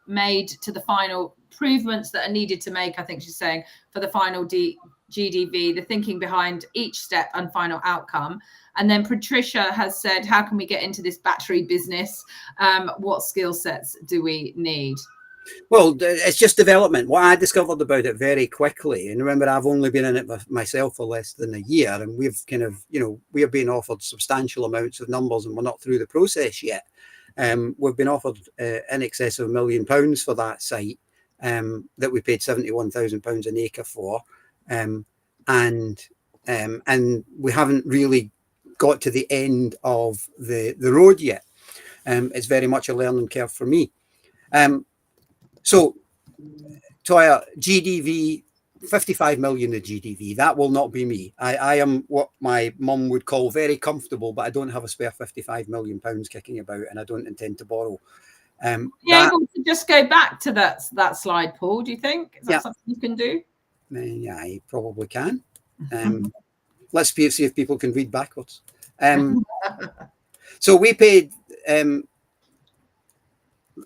made to the final improvements that are needed to make, I think she's saying, for the final GDV, the thinking behind each step and final outcome. And then Patricia has said, how can we get into this battery business? What skill sets do we need? Well, it's just development. What I discovered about it very quickly, and remember, I've only been in it myself for less than a year, and we've kind of, you know, we are being offered substantial amounts of numbers, and we're not through the process yet. We've been offered in excess of £1 million for that site that we paid £71,000 an acre for. And we haven't really got to the end of the road yet. It's very much a learning curve for me. So, Toya, GDV, 55 million of GDV, that will not be me. I am what my mum would call very comfortable, but I don't have a spare 55 million pounds kicking about, and I don't intend to borrow. Able to just go back to that slide, Paul, do you think? Is that something you can do? Yeah, I probably can. Let's see if people can read backwards. So we paid, let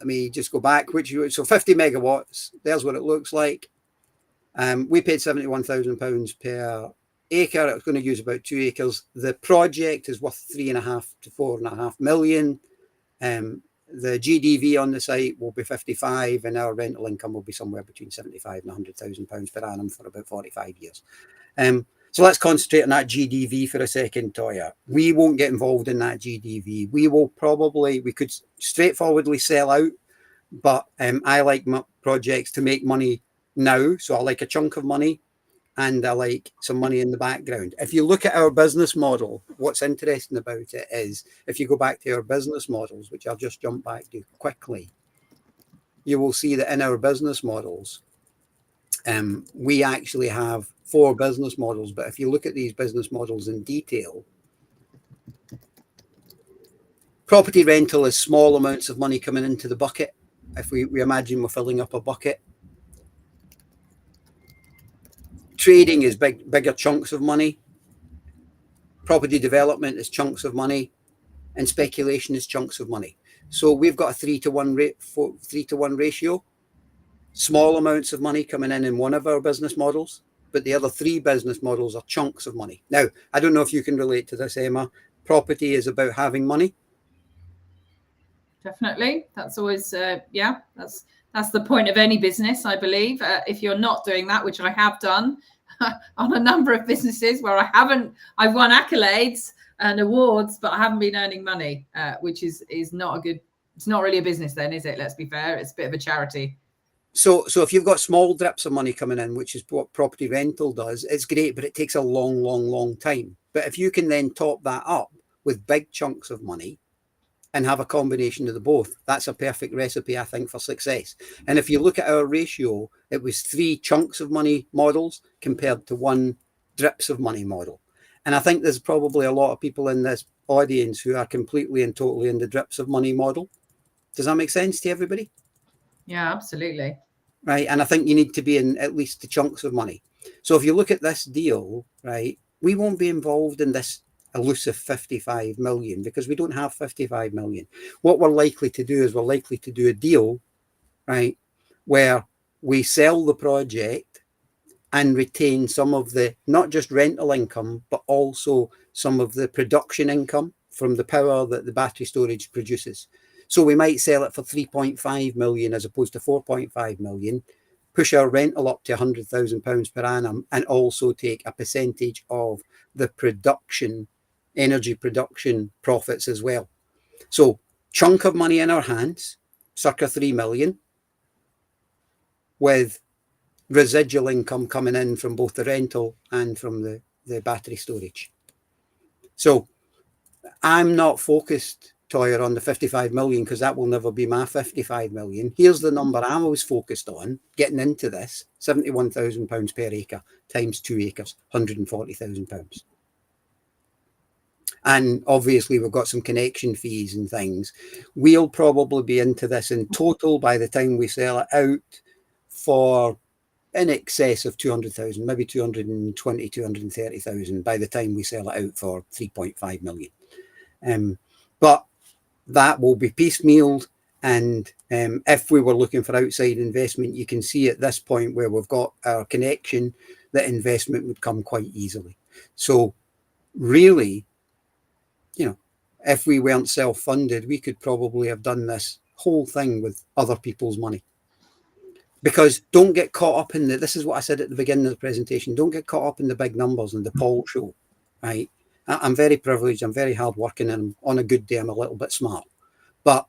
me just go back, so 50 megawatts, there's what it looks like. We paid £71,000 per acre. It's going to use about 2 acres. The project is worth 3.5 to 4.5 million. The GDV on the site will be 55, and our rental income will be somewhere between 75 and £100,000 per annum for about 45 years. So let's concentrate on that GDV for a second, Toya. We won't get involved in that GDV. We could straightforwardly sell out but I like my projects to make money now. So I like a chunk of money, and I like some money in the background. If you look at our business model, what's interesting about it is if you go back to our business models, which I'll just jump back to quickly, you will see that in our business models, we actually have 4 business models. But if you look at these business models in detail, property rental is small amounts of money coming into the bucket. If we imagine we're filling up a bucket. Trading is bigger chunks of money. Property development is chunks of money, and speculation is chunks of money. So we've got a 3-to-1 ratio. Small amounts of money coming in one of our business models, but the other 3 business models are chunks of money. Now, I don't know if you can relate to this, Emma. Property is about having money. Definitely. That's always, that's the point of any business, I believe. If you're not doing that, which I have done on a number of businesses where I've won accolades and awards, but I haven't been earning money, which is not a good, it's not really a business then, is it? Let's be fair. It's a bit of a charity. So if you've got small drips of money coming in, which is what property rental does, it's great, but it takes a long time. But if you can then top that up with big chunks of money and have a combination of the both, that's a perfect recipe, I think, for success. And if you look at our ratio, it was 3 chunks of money models compared to 1 drips of money model. And I think there's probably a lot of people in this audience who are completely and totally in the drips of money model. Does that make sense to everybody? Yeah, absolutely. Right. And I think you need to be in at least the chunks of money. So if you look at this deal, right, we won't be involved in this elusive 55 million because we don't have 55 million. What we're likely to do is we're likely to do a deal, right, where we sell the project and retain some of the, not just rental income, but also some of the production income from the power that the battery storage produces. So we might sell it for 3.5 million as opposed to 4.5 million, push our rental up to £100,000 per annum, and also take a percentage of the production, energy production profits as well. So chunk of money in our hands, circa 3 million, with residual income coming in from both the rental and from the battery storage. So I'm not focused, Toyer, on the 55 million because that will never be my 55 million. Here's the number I'm always focused on getting into this: £71,000 per acre times 2 acres, £140,000. And obviously we've got some connection fees and things. We'll probably be into this in total by the time we sell it out for in excess of 200,000, maybe 220, 230,000 by the time we sell it out for 3.5 million. But that will be piecemealed. And if we were looking for outside investment, you can see at this point where we've got our connection, that investment would come quite easily. So really, you know, if we weren't self-funded, we could probably have done this whole thing with other people's money. Because don't get caught up in this is what I said at the beginning of the presentation, don't get caught up in the big numbers and the Paul show, right? I'm very privileged, I'm very hardworking, and on a good day, I'm a little bit smart. But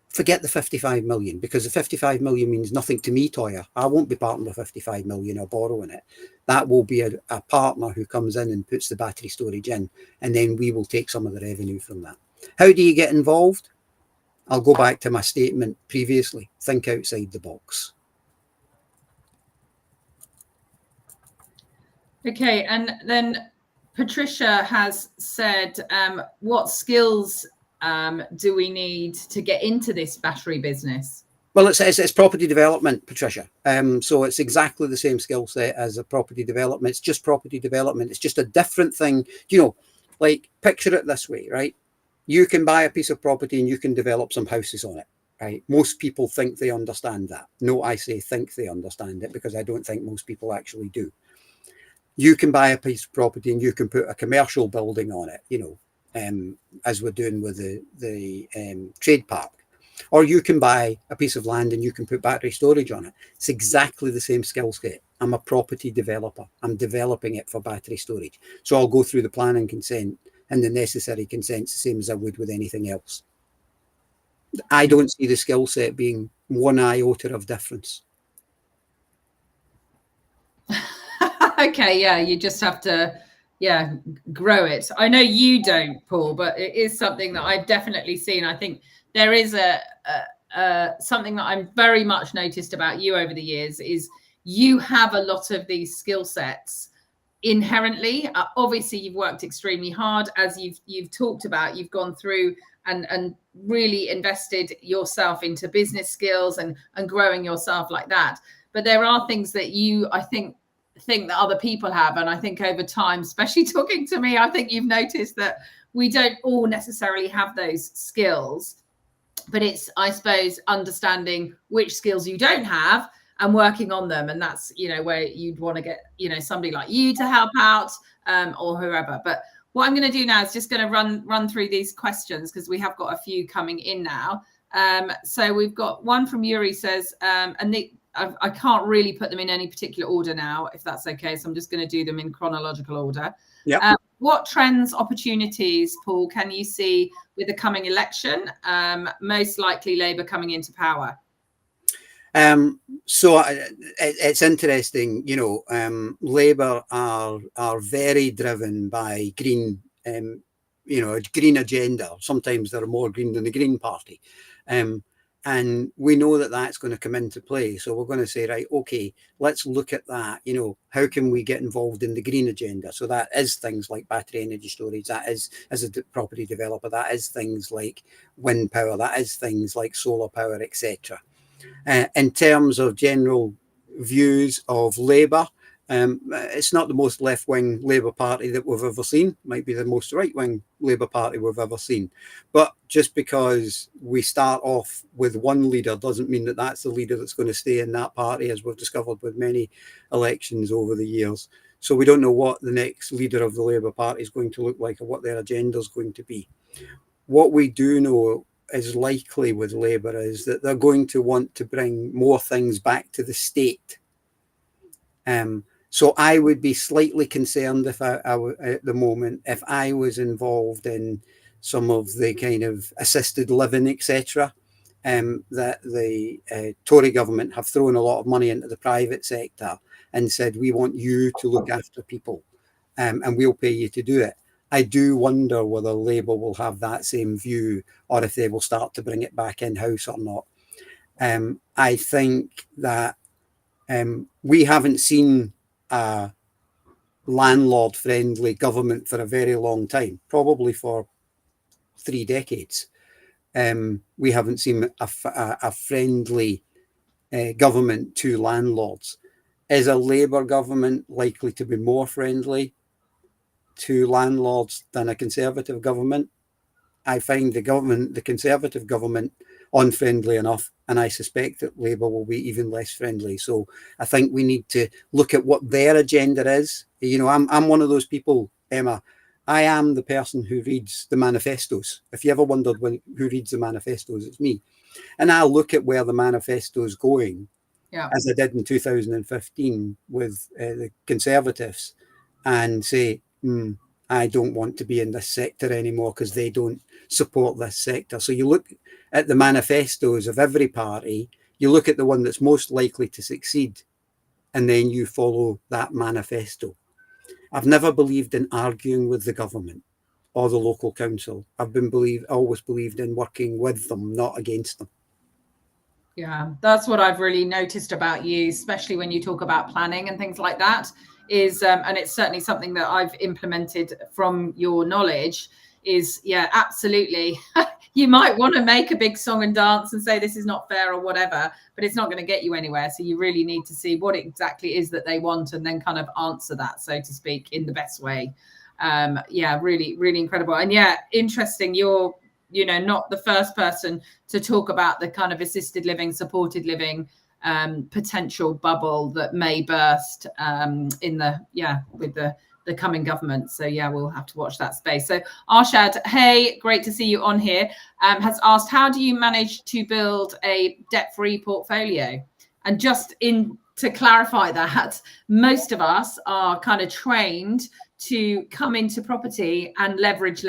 forget the 55 million, because the 55 million means nothing to me, Toya. I won't be part of the 55 million or borrowing it. That will be a partner who comes in and puts the battery storage in, and then we will take some of the revenue from that. How do you get involved? I'll go back to my statement previously. Think outside the box. Okay, and then Patricia has said, what skills do we need to get into this battery business? Well, it's property development, Patricia. So it's exactly the same skill set as a property development. It's just property development. It's just a different thing. You know, like picture it this way, right? You can buy a piece of property and you can develop some houses on it, right? Most people think they understand that. No, I say think they understand it because I don't think most people actually do. You can buy a piece of property and you can put a commercial building on it, you know, as we're doing with the trade park. Or you can buy a piece of land and you can put battery storage on it. It's exactly the same skill set. I'm a property developer. I'm developing it for battery storage. So I'll go through the planning consent and the necessary consents the same as I would with anything else. I don't see the skill set being one iota of difference. Okay, yeah, you just have to, yeah, grow it. I know you don't, Paul, but it is something that I've definitely seen. I think there is something that I'm very much noticed about you over the years is you have a lot of these skill sets inherently. Obviously, you've worked extremely hard, as you've talked about. You've gone through and really invested yourself into business skills and growing yourself like that. But there are things that you, I think that other people have, and I think over time, especially talking to me, I think you've noticed that we don't all necessarily have those skills, but it's, I suppose, understanding which skills you don't have and working on them. And that's, you know, where you'd want to get, you know, somebody like you to help out, or whoever. But what I'm going to do now is just going to run through these questions, because we have got a few coming in now. So we've got one from Yuri says, and I can't really put them in any particular order now, if that's okay. So I'm just going to do them in chronological order. Yeah. What trends, opportunities, Paul, can you see with the coming election? Most likely Labour coming into power. So it's interesting, you know, Labour are very driven by green, you know, a green agenda. Sometimes they're more green than the Green Party. And we know that that's going to come into play. So we're going to say, right, okay, let's look at that. You know, how can we get involved in the green agenda? So that is things like battery energy storage. That is, as a property developer, that is things like wind power. That is things like solar power, etc. In terms of general views of Labour, it's not the most left-wing Labour Party that we've ever seen. It might be the most right-wing Labour Party we've ever seen. But just because we start off with one leader doesn't mean that that's the leader that's going to stay in that party, as we've discovered with many elections over the years. So we don't know what the next leader of the Labour Party is going to look like or what their agenda is going to be. What we do know is likely with Labour is that they're going to want to bring more things back to the state. So I would be slightly concerned if I at the moment, if I was involved in some of the kind of assisted living, etc., that the Tory government have thrown a lot of money into the private sector and said, we want you to look after people, and we'll pay you to do it. I do wonder whether Labour will have that same view, or if they will start to bring it back in-house or not. I think that we haven't seen a landlord-friendly government for a very long time, probably for 3 decades. We haven't seen a friendly government to landlords. Is a Labour government likely to be more friendly to landlords than a Conservative government? I find the Conservative government, unfriendly enough, and I suspect that Labour will be even less friendly. So I think we need to look at what their agenda is. You know, I'm one of those people, Emma. I am the person who reads the manifestos. If you ever wondered who reads the manifestos, it's me. And I look at where the manifesto is going, as I did in 2015 with the Conservatives, and say, I don't want to be in this sector anymore because they don't support this sector. So you look at the manifestos of every party, you look at the one that's most likely to succeed, and then you follow that manifesto. I've never believed in arguing with the government or the local council. I've always believed in working with them, not against them. Yeah, that's what I've really noticed about you, especially when you talk about planning and things like that, is, and it's certainly something that I've implemented from your knowledge, is, yeah, absolutely. You might want to make a big song and dance and say this is not fair or whatever, but it's not going to get you anywhere. So you really need to see what exactly is that they want and then kind of answer that, so to speak, in the best way. Yeah, really, really incredible. And yeah, interesting. You're, you know, not the first person to talk about the kind of assisted living, supported living potential bubble that may burst in the, with the coming government. So yeah, we'll have to watch that space. So Arshad, hey, great to see you on here, has asked, how do you manage to build a debt-free portfolio? And just to clarify that, most of us are kind of trained to come into property and leverage.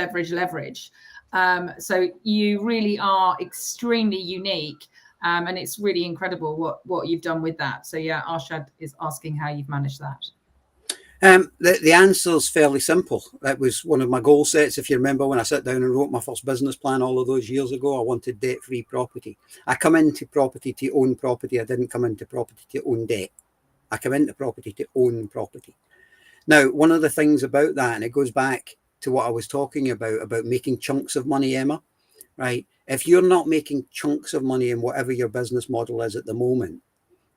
So you really are extremely unique. And it's really incredible what you've done with that. So yeah, Arshad is asking how you've managed that. The answer is fairly simple. That was one of my goal sets. If you remember, when I sat down and wrote my first business plan all of those years ago, I wanted debt-free property. I come into property to own property. I didn't come into property to own debt. I come into property to own property. Now, one of the things about that, and it goes back to what I was talking about making chunks of money, Emma, right? If you're not making chunks of money in whatever your business model is at the moment,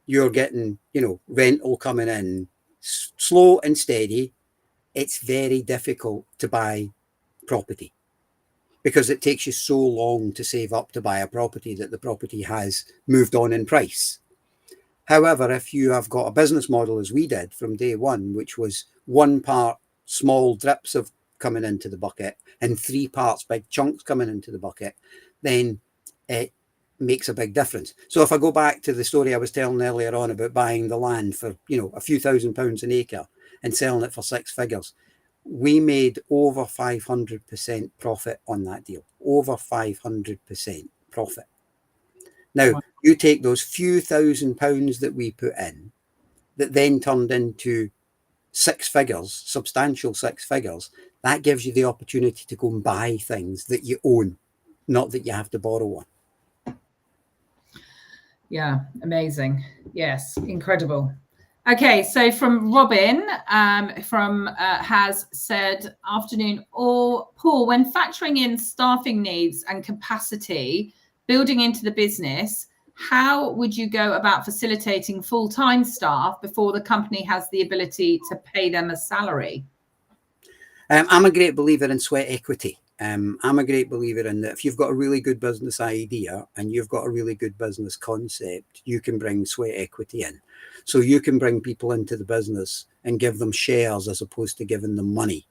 you're getting, rental coming in, slow and steady. It's very difficult to buy property because it takes you so long to save up to buy a property that the property has moved on in price. However, if you have got a business model as we did from day one, which was 1 part small drips of coming into the bucket and 3 parts big chunks coming into the bucket, then it makes a big difference. So if I go back to the story I was telling earlier on about buying the land for, a few £1,000s an acre and selling it for 6 figures, we made over 500% profit on that deal. Over 500% profit. Now, you take those few £1,000s that we put in, that then turned into 6 figures, substantial 6 figures, that gives you the opportunity to go and buy things that you own, not that you have to borrow one. Yeah, amazing. Yes, incredible. Okay, so from Robin, has said, afternoon, or Paul, when factoring in staffing needs and capacity building into the business, how would you go about facilitating full-time staff before the company has the ability to pay them a salary? I'm a great believer in sweat equity. I'm a great believer in that if you've got a really good business idea and you've got a really good business concept, you can bring sweat equity in. So you can bring people into the business and give them shares as opposed to giving them money.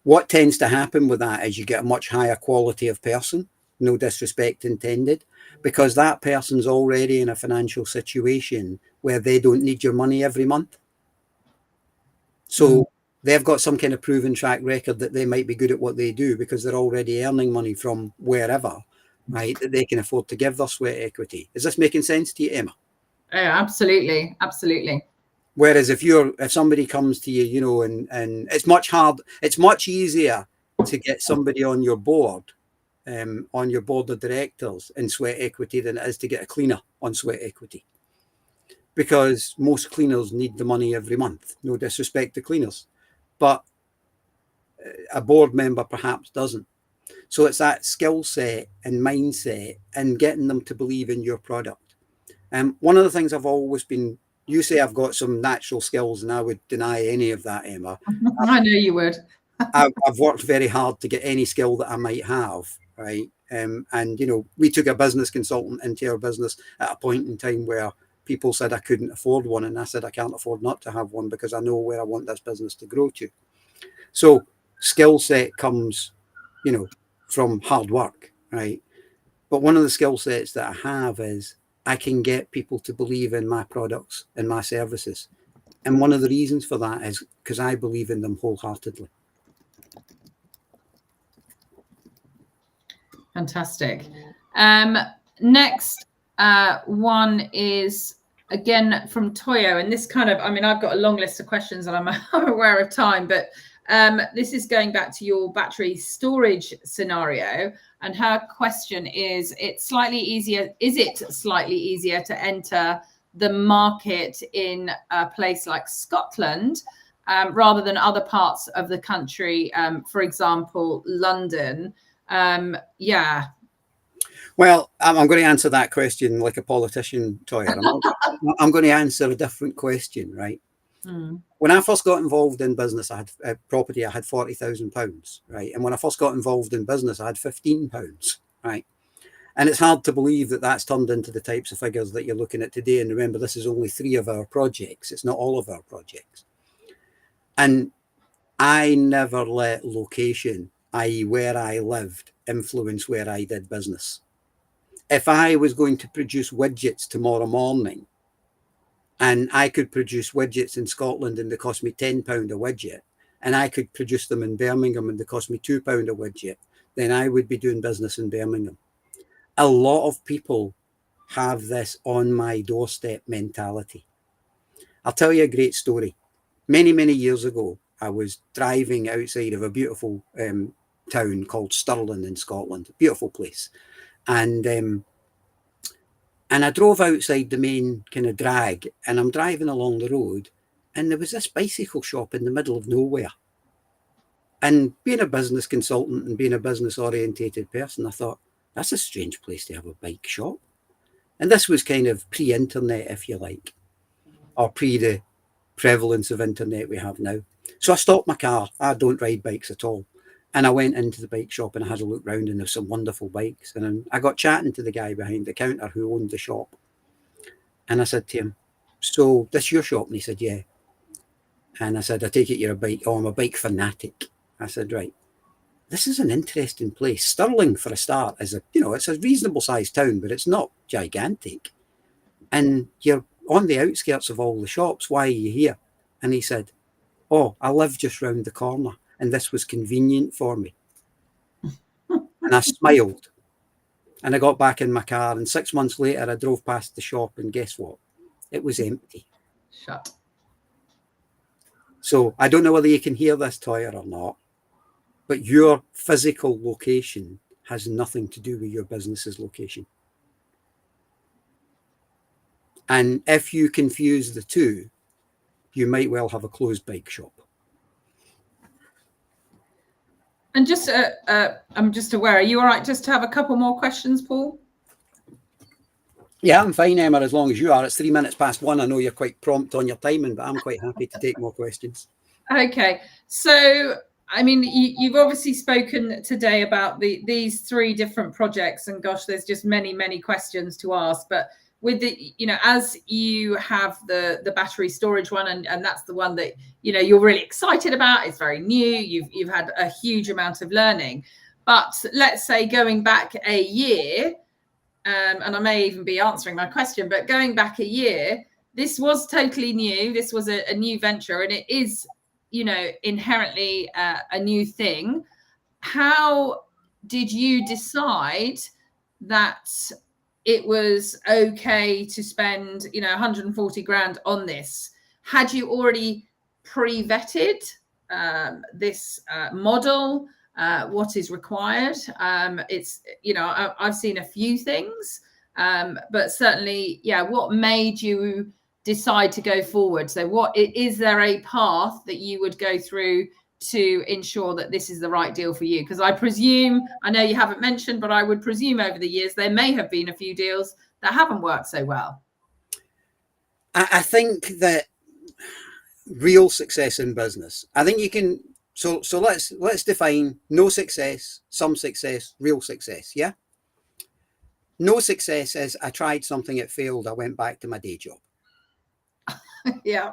What tends to happen with that is you get a much higher quality of person, no disrespect intended, because that person's already in a financial situation where they don't need your money every month. So they've got some kind of proven track record that they might be good at what they do because they're already earning money from wherever, right, that they can afford to give their sweat equity. Is this making sense to you, Emma? Yeah, absolutely. Absolutely. Whereas if somebody comes to you, and it's much easier to get somebody on your board of directors in sweat equity than it is to get a cleaner on sweat equity. Because most cleaners need the money every month. No disrespect to cleaners. But a board member perhaps doesn't. So it's that skill set and mindset and getting them to believe in your product. One of the things I've always been, you say I've got some natural skills and I would deny any of that, Emma. I knew you would. I've worked very hard to get any skill that I might have, right? And, we took a business consultant into our business at a point in time where people said I couldn't afford one. And I said, I can't afford not to have one because I know where I want this business to grow to. So skill set comes, from hard work, right? But one of the skill sets that I have is I can get people to believe in my products and my services. And one of the reasons for that is because I believe in them wholeheartedly. Fantastic. Next one is again from Toyo, and this I've got a long list of questions and I'm aware of time, but this is going back to your battery storage scenario, and her question is, is it slightly easier to enter the market in a place like Scotland rather than other parts of the country, for example, London? Yeah. Well, I'm going to answer that question like a politician, Toya. I'm going to answer a different question, right? When I first got involved in business, I had a property, I had £40,000, right? And when I first got involved in business, I had £15, right? And it's hard to believe that that's turned into the types of figures that you're looking at today. And remember, this is only 3 of our projects. It's not all of our projects. And I never let location, i.e. where I lived, influence where I did business. If I was going to produce widgets tomorrow morning and I could produce widgets in Scotland and they cost me £10 a widget, and I could produce them in Birmingham and they cost me £2 a widget, then I would be doing business in Birmingham. A lot of people have this on my doorstep mentality. I'll tell you a great story. Many, many years ago, I was driving outside of a beautiful town called Stirling in Scotland, a beautiful place. And I drove outside the main kind of drag, and I'm driving along the road, and there was this bicycle shop in the middle of nowhere. And being a business consultant and being a business orientated person, I thought, that's a strange place to have a bike shop. And this was kind of pre-internet, if you like, or pre the prevalence of internet we have now. So I stopped my car. I don't ride bikes at all. And I went into the bike shop and I had a look round, and there's some wonderful bikes. And I got chatting to the guy behind the counter who owned the shop. And I said to him, so this your shop? And he said, yeah. And I said, I take it you're a bike. Oh, I'm a bike fanatic. I said, right. This is an interesting place. Stirling, for a start, is it's a reasonable sized town, but it's not gigantic. And you're on the outskirts of all the shops. Why are you here? And he said, oh, I live just round the corner, and this was convenient for me. And I smiled, and I got back in my car, and 6 months later, I drove past the shop, and guess what? It was empty. Shut. So I don't know whether you can hear this, Toya, or not, but your physical location has nothing to do with your business's location. And if you confuse the two, you might well have a closed bike shop. And just, I'm just aware, are you all right just to have a couple more questions, Paul? Yeah, I'm fine, Emma, as long as you are. It's 3 minutes past 1. I know you're quite prompt on your timing, but I'm quite happy to take more questions. Okay. So, I mean, you've obviously spoken today about these 3 different projects, and gosh, there's just many, many questions to ask. But with the, as you have the battery storage one, and that's the one that, you're really excited about. It's very new. You've had a huge amount of learning. But let's say going back a year, and I may even be answering my question, but going back a year, this was totally new. This was a new venture, and it is, inherently a new thing. How did you decide that it was okay to spend, 140 grand on this? Had you already pre-vetted this model? What is required? It's, I've seen a few things, but certainly, what made you decide to go forward? So is there a path that you would go through to ensure that this is the right deal for you? Because I know you haven't mentioned, but I would presume over the years, there may have been a few deals that haven't worked so well. I think that real success in business, I think you can, so let's define no success, some success, real success. Yeah. No success is I tried something, it failed, I went back to my day job. Yeah.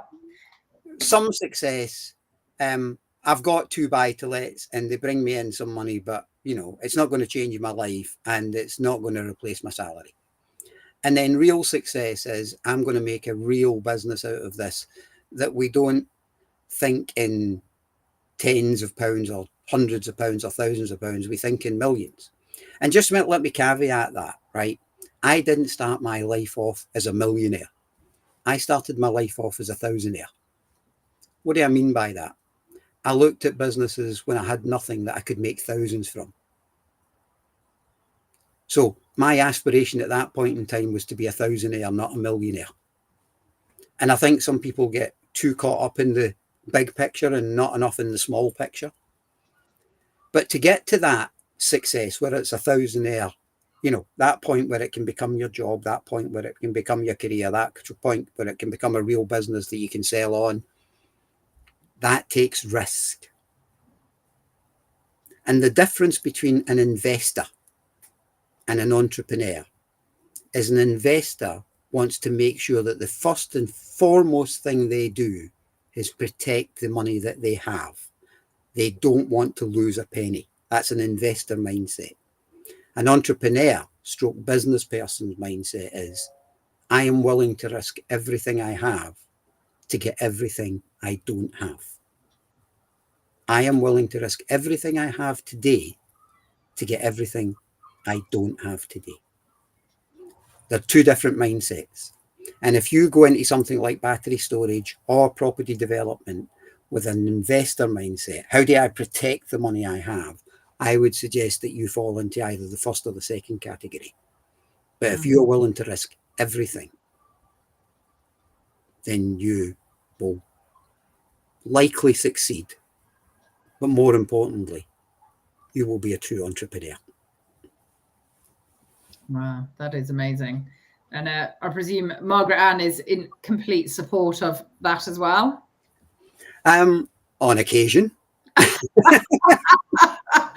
Some success, I've got 2 buy-to-lets and they bring me in some money, but it's not going to change my life and it's not going to replace my salary. And then real success is I'm going to make a real business out of this, that we don't think in tens of pounds or hundreds of pounds or thousands of pounds. We think in millions. And just let me caveat that, right? I didn't start my life off as a millionaire. I started my life off as a thousandaire. What do I mean by that? I looked at businesses when I had nothing that I could make thousands from. So my aspiration at that point in time was to be a thousandaire, not a millionaire. And I think some people get too caught up in the big picture and not enough in the small picture. But to get to that success, where it's a thousandaire, that point where it can become your job, that point where it can become your career, that point where it can become a real business that you can sell on, that takes risk. And the difference between an investor and an entrepreneur is an investor wants to make sure that the first and foremost thing they do is protect the money that they have. They don't want to lose a penny. That's an investor mindset. An entrepreneur stroke business person's mindset is, I am willing to risk everything I have to get everything I don't have. I am willing to risk everything I have today to get everything I don't have today. They're two different mindsets. And if you go into something like battery storage or property development with an investor mindset, how do I protect the money I have? I would suggest that you fall into either the first or the second category. But if you're willing to risk everything, then you will likely succeed. But more importantly, you will be a true entrepreneur. Wow, that is amazing. And I presume Margaret Ann is in complete support of that as well? On occasion.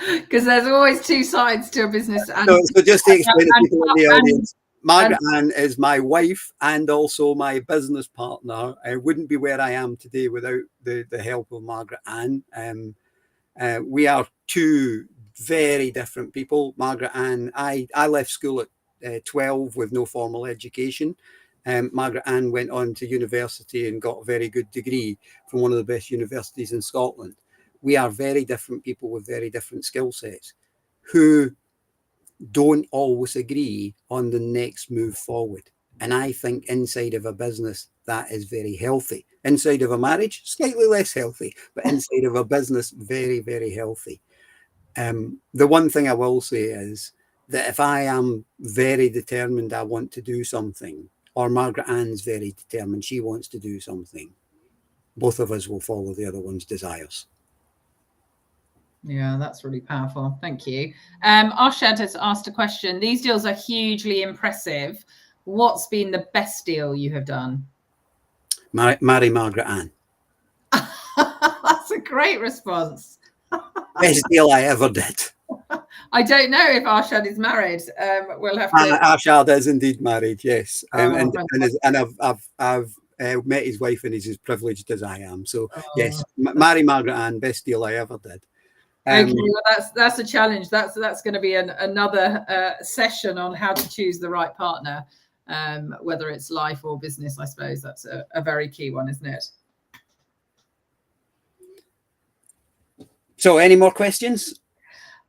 Because there's always two sides to a business. And so just to explain to people in the audience, Margaret Ann is my wife and also my business partner. I wouldn't be where I am today without the help of Margaret Ann. We are two very different people. Margaret Ann, I left school at 12 with no formal education. Margaret Ann went on to university and got a very good degree from one of the best universities in Scotland. We are very different people with very different skill sets who don't always agree on the next move forward. And I think inside of a business, that is very healthy. Inside of a marriage, slightly less healthy, but inside of a business, very, very healthy. The one thing I will say is that if I am very determined, I want to do something, or Margaret Ann's very determined, she wants to do something, both of us will follow the other one's desires. Yeah, that's really powerful. Thank you. Arshad has asked a question. These deals are hugely impressive. What's been the best deal you have done? Marry Margaret Ann. That's a great response. Best deal I ever did. I don't know if Arshad is married. We'll have to. Arshad is indeed married, yes. Oh, and I've met his wife and he's as privileged as I am. So yes, marry Margaret Ann, best deal I ever did. Okay, well, that's a challenge. That's going to be another session on how to choose the right partner, whether it's life or business. I suppose that's a very key one, isn't it? So, any more questions?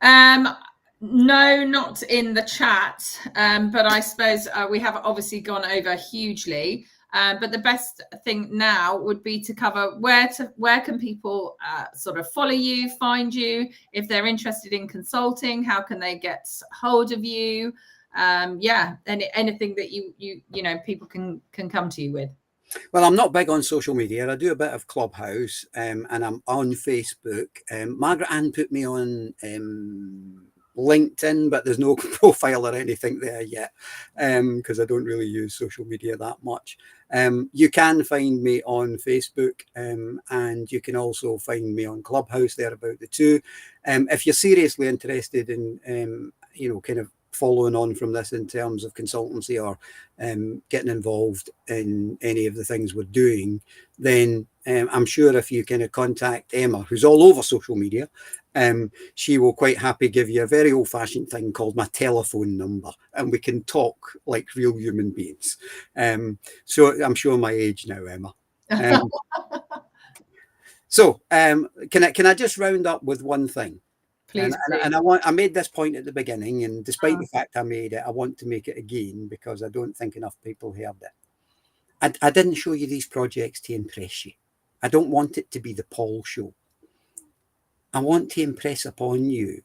No, not in the chat. But I suppose we have obviously gone over hugely. But the best thing now would be to cover where can people sort of follow you, find you, if they're interested in consulting, how can they get hold of you? Anything that you know people can come to you with. Well, I'm not big on social media. I do a bit of Clubhouse, and I'm on Facebook. Margaret Ann put me on LinkedIn, but there's no profile or anything there yet, because I don't really use social media that much. You can find me on Facebook, and you can also find me on Clubhouse. They're about the two. If you're seriously interested in, kind of following on from this in terms of consultancy or getting involved in any of the things we're doing, then I'm sure if you kind of contact Emma, who's all over social media, she will quite happy give you a very old-fashioned thing called my telephone number, and we can talk like real human beings. So I'm showing my age now, Emma. So can I just round up with one thing? Please, and I made this point at the beginning, and despite the fact I made it, I want to make it again because I don't think enough people heard it. I didn't show you these projects to impress you. I don't want it to be the Paul show. I want to impress upon you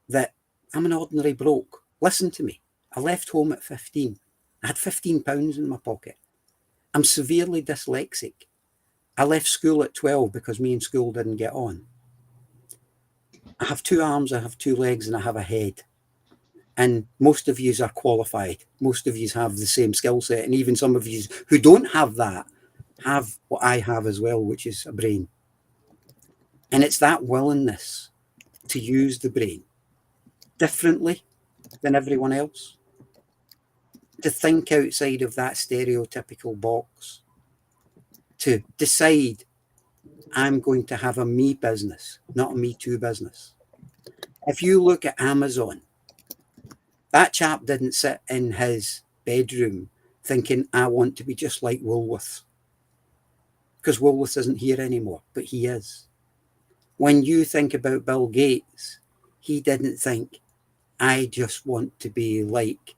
that I'm an ordinary bloke. Listen to me. I left home at 15. I had £15 in my pocket. I'm severely dyslexic. I left school at 12 because me and school didn't get on. I have 2 arms, I have 2 legs, and I have a head. And most of you are qualified. Most of you have the same skill set. And even some of you who don't have that have what I have as well, which is a brain. And it's that willingness to use the brain differently than everyone else, to think outside of that stereotypical box, to decide I'm going to have a me business, not a me too business. If you look at Amazon, that chap didn't sit in his bedroom thinking, I want to be just like Woolworths, because Woolworths isn't here anymore, but he is. When you think about Bill Gates, he didn't think, I just want to be like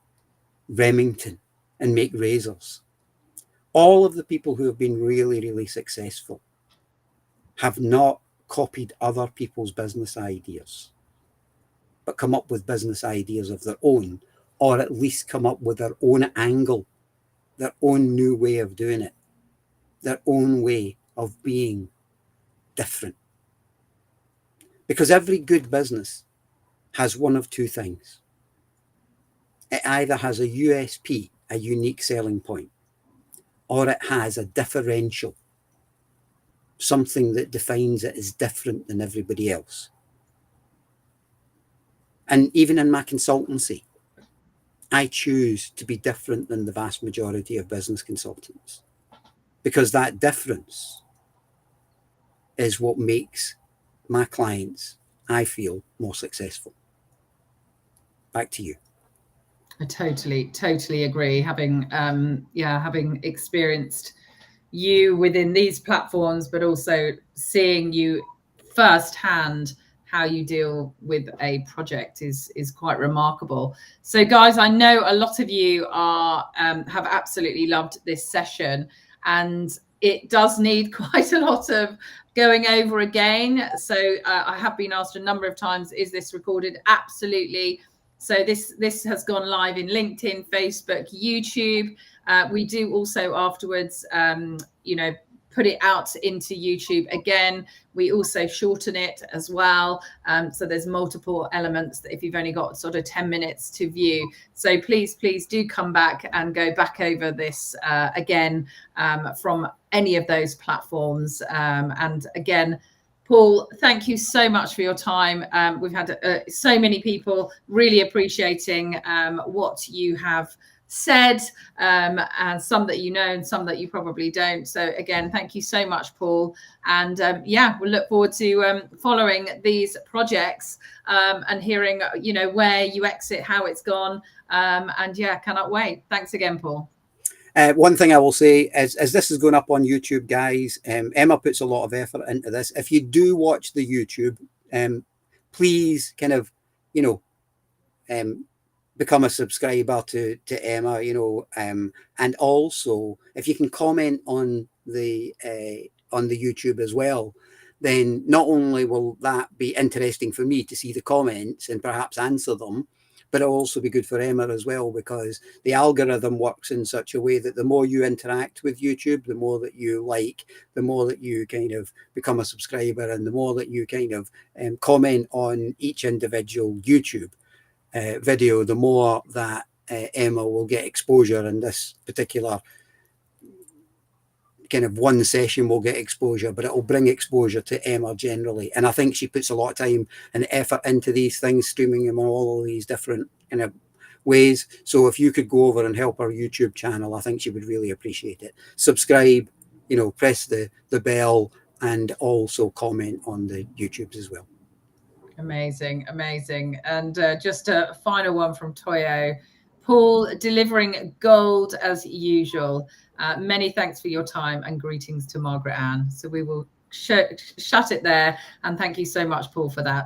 Remington, and make razors. All of the people who have been really, really successful have not copied other people's business ideas, but come up with business ideas of their own, or at least come up with their own angle, their own new way of doing it, their own way of being different. Because every good business has one of two things. It either has a USP, a unique selling point, or it has a differential, something that defines it as different than everybody else. And even in my consultancy, I choose to be different than the vast majority of business consultants, because that difference is what makes my clients, I feel, more successful. Back to you. I totally agree. Having experienced you within these platforms, but also seeing you firsthand how you deal with a project is quite remarkable. So guys, I know a lot of you are have absolutely loved this session, and it does need quite a lot of going over again. So I have been asked a number of times, is this recorded? Absolutely. So this has gone live in LinkedIn, Facebook, YouTube. We do also afterwards, put it out into YouTube again. We also shorten it as well. So there's multiple elements that if you've only got sort of 10 minutes to view. So please do come back and go back over this again from any of those platforms. And again, Paul, thank you so much for your time. We've had so many people really appreciating what you have said, and some that you know and some that you probably don't. So again, thank you so much, Paul. And we'll look forward to following these projects and hearing, where you exit, how it's gone. And cannot wait. Thanks again, Paul. One thing I will say is, as this is going up on YouTube, guys, Emma puts a lot of effort into this. If you do watch the YouTube, please kind of, become a subscriber to Emma, and also if you can comment on the YouTube as well, then not only will that be interesting for me to see the comments and perhaps answer them, but it'll also be good for Emma as well, because the algorithm works in such a way that the more you interact with YouTube, the more that you like, the more that you kind of become a subscriber, and the more that you kind of comment on each individual YouTube video, the more that Emma will get exposure, and this particular kind of one session will get exposure, but it will bring exposure to Emma generally. And I think she puts a lot of time and effort into these things, streaming them on all of these different kind of ways. So if you could go over and help our YouTube channel, I think she would really appreciate it. Subscribe, press the bell, and also comment on the YouTubes as well. Amazing. And just a final one from Toyo. Paul, delivering gold as usual. Many thanks for your time, and greetings to Margaret Ann. So we will shut it there. And thank you so much, Paul, for that.